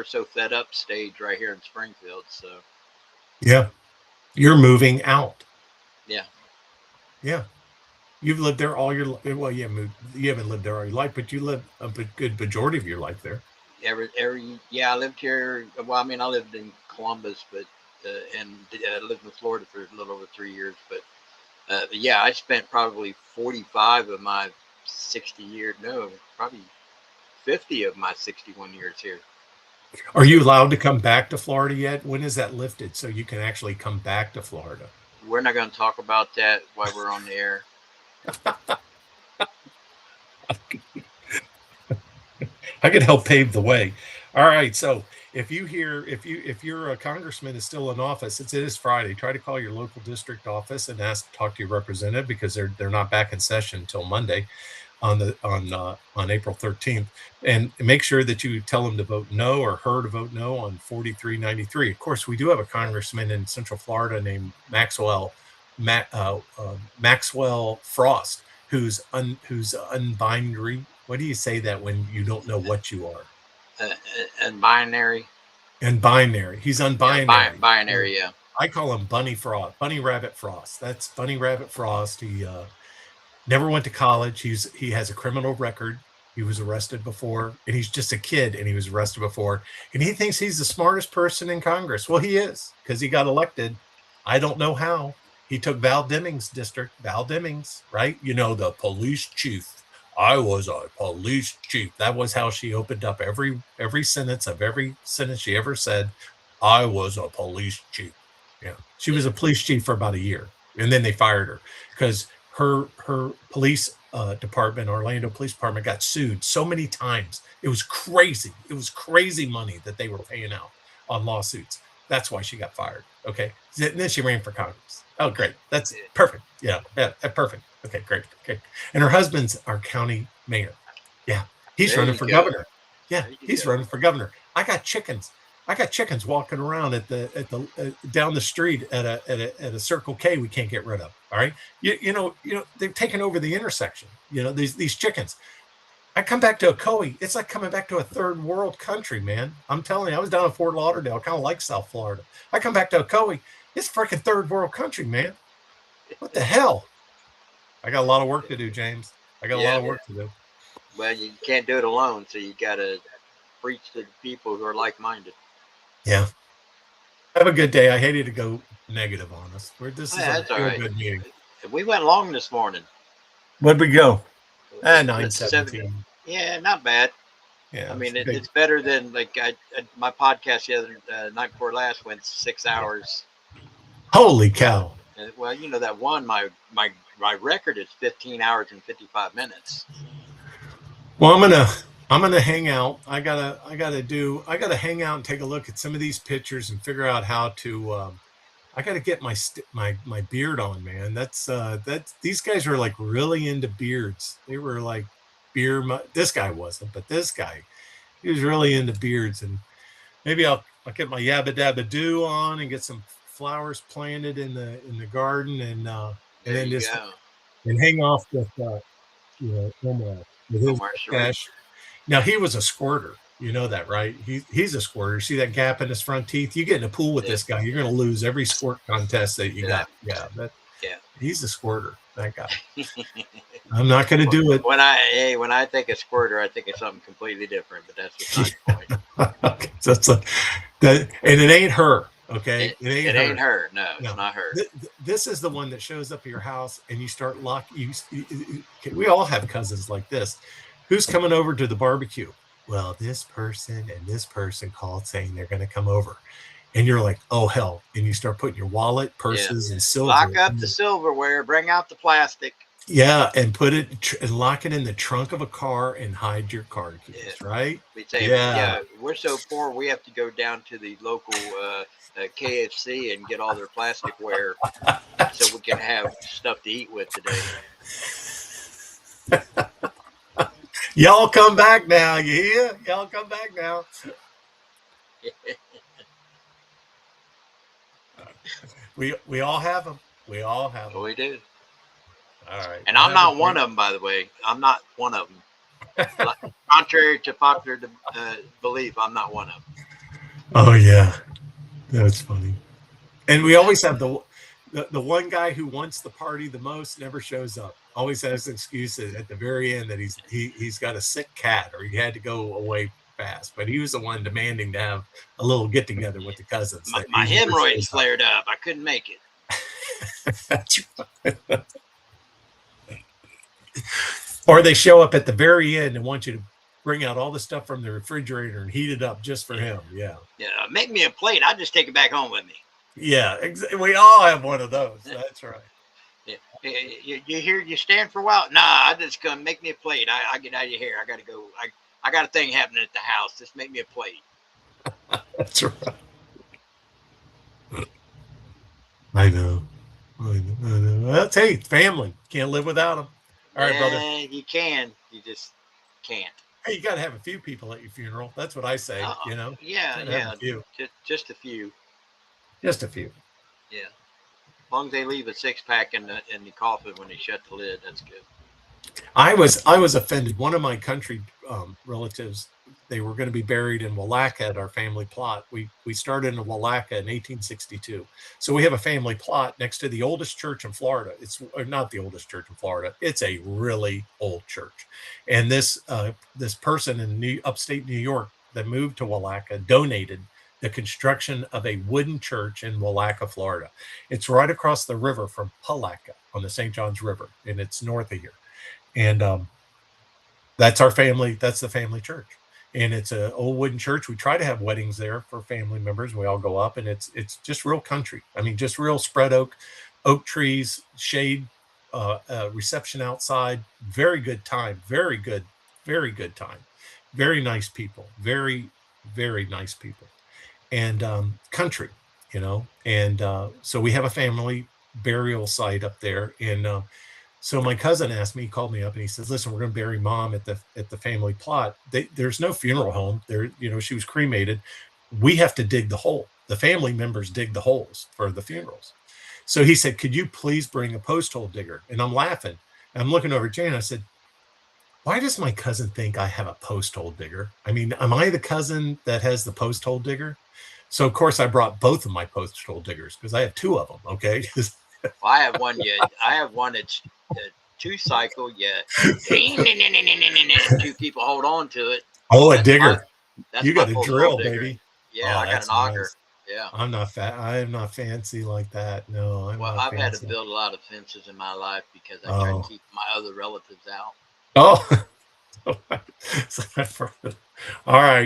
so fed up stage right here in Springfield. So Yeah, you're moving out. yeah, Yeah. You've lived there all your life. Well, you haven't lived there all your life, but you lived a good majority of your life there. I lived here. Well, I lived in Columbus, but and lived in Florida for a little over 3 years. But yeah, I spent probably 45 of my 60 years. No, probably 50 of my 61 years here. Are So you allowed to come back to Florida yet? When is that lifted so you can actually come back to Florida? we're not going to talk about that while we're on the air. I could help pave the way. All right. So if your congressman is still in office, it is Friday. Try to call your local district office and talk to your representative because they're not back in session until Monday on April 13th, and make sure that you tell them to vote no or her to vote no on 4393. Of course, we do have a congressman in Central Florida named Maxwell Frost, who's unbinary. What do you say that when you don't know what you are? And binary. And binary. He's Yeah, unbinary. binary. Yeah. I call him Bunny Rabbit Frost. That's Bunny Rabbit Frost. He never went to college. He has a criminal record. He was arrested before, and he's just a kid, and he was arrested before, and he thinks he's the smartest person in Congress. Well, he is because he got elected. I don't know how. He took Val Demings' district. Val Demings, right? The police chief. I was a police chief. That was how she opened up every sentence of every sentence she ever said. I was a police chief. Yeah, she was a police chief for about a year, and then they fired her because her police department, Orlando Police Department, got sued so many times. It was crazy. It was crazy money that they were paying out on lawsuits. That's why she got fired. Okay, and then she ran for Congress. Oh, great. That's perfect. Yeah, perfect. Okay, great. Okay, and her husband's our county mayor. Yeah, he's There running you for go. governor. Yeah, he's Go. running for governor. I got chickens walking around at the down the street at a Circle K we can't get rid of. All right, they've taken over the intersection. These chickens. I come back to Ocoee. It's like coming back to a third world country, man. I'm telling you, I was down in Fort Lauderdale. I kind of like South Florida. I come back to Ocoee. It's freaking third world country, man. What the hell? I got a lot of work to do, James. I got a lot Yeah. of work to do. Well, you can't do it alone, so you got to preach to the people who are like-minded. Yeah. Have a good day. I hated to go negative on us. This is That's a all real right. good meeting. We went long this morning. Where'd we go? It's 9:17. Yeah, not bad. Yeah. I mean, it's better than my podcast the other night before last went 6 hours. Holy cow! Well, that one my record is 15 hours and 55 minutes. Well, I'm gonna hang out. I gotta hang out and take a look at some of these pictures and figure out how to. I gotta get my beard on, man. That's these guys are like really into beards. They were like this guy wasn't, but this guy, he was really into beards, and maybe I'll I'll get my yabba dabba do on and get some flowers planted in the garden, and There then you just go. and hang off with Omar with his Omar Sharif. cash. Now he was a squirter. You know that, right? He's a squirter. See that gap in his front teeth? You get in a pool with Yeah, this guy, you're going to lose every squirt contest that you yeah, got. Yeah, yeah. he's a squirter. That guy. I'm not going to do it. When I think of squirter, I think of something completely different. But that's beside the point. That's that, and it ain't her. Okay, it ain't It her. ain't her. No, it's No, not her. this is the one that shows up at your house, and you start we all have cousins like this. Who's coming over to the barbecue? Well, this person and this person called saying they're going to come over, and you're like, oh hell! And you start putting your wallet, Yeah. purses, and silver. Lock up the silverware. Bring out the plastic. Yeah, and put it and lock it in the trunk of a car and hide your car keys, Yeah. right? We say, Yeah. yeah, we're so poor we have to go down to the local KFC and get all their plasticware so we can have stuff to eat with today. Y'all come back now, you hear? Y'all come back now. We all have them. We all have them. We do. All right. And I'm not one of them, by the way. I'm not one of them. Contrary to popular belief, I'm not one of them. Oh yeah, that's funny. And we always have the one guy who wants the party the most never shows up. Always has excuses at the very end that he's got a sick cat or he had to go away fast. But he was the one demanding to have a little get together with the cousins. My hemorrhoids flared up. I couldn't make it. That's right. Or they show up at the very end and want you to bring out all the stuff from the refrigerator and heat it up just for him. Yeah. Yeah. Make me a plate. I'll just take it back home with me. Yeah. We all have one of those. That's right. Yeah. You hear you stand for a while? Nah, I just gonna make me a plate. I get out of here. I gotta go. I got a thing happening at the house. Just make me a plate. That's right. I know. Well, hey, family. Can't live without them. All right, brother. You can. You just can't. Hey, you got to have a few people at your funeral. That's what I say. You know. Yeah. Just a few. Just a few. Yeah. As long as they leave a 6-pack in the coffin when they shut the lid, that's good. I was offended. One of my country relatives, they were going to be buried in Willaca at our family plot. We started in Willaca in 1862, so we have a family plot next to the oldest church in Florida. It's not the oldest church in Florida. It's a really old church, and this person in upstate New York that moved to Willaca donated the construction of a wooden church in Willaca, Florida. It's right across the river from Palatka on the St. Johns River, and it's north of here. And that's our family. That's the family church, and it's an old wooden church. We try to have weddings there for family members. We all go up, and it's just real country. I mean, just real spread oak trees, shade, reception outside. Very good time. Very good time. Very nice people. Very nice people, and country. You know, and so we have a family burial site up there, and so my cousin asked me, he called me up and he says, listen, we're going to bury mom at the family plot. There's no funeral home there. You know, she was cremated. We have to dig the hole. The family members dig the holes for the funerals. So he said, could you please bring a post hole digger? And I'm laughing. I'm looking over at Jan. I said, why does my cousin think I have a post hole digger? I mean, am I the cousin that has the post hole digger? So of course I brought both of my post hole diggers because I have two of them. Okay. Well, I have one yet. I have one that's 2-cycle yet. 2 people hold on to it. Oh, a digger. You got a drill, baby. Yeah, I got an auger. Nice. Yeah. I'm not I am not fancy like that. No, I've had to build a lot of fences in my life because I try to keep my other relatives out. Oh. All right.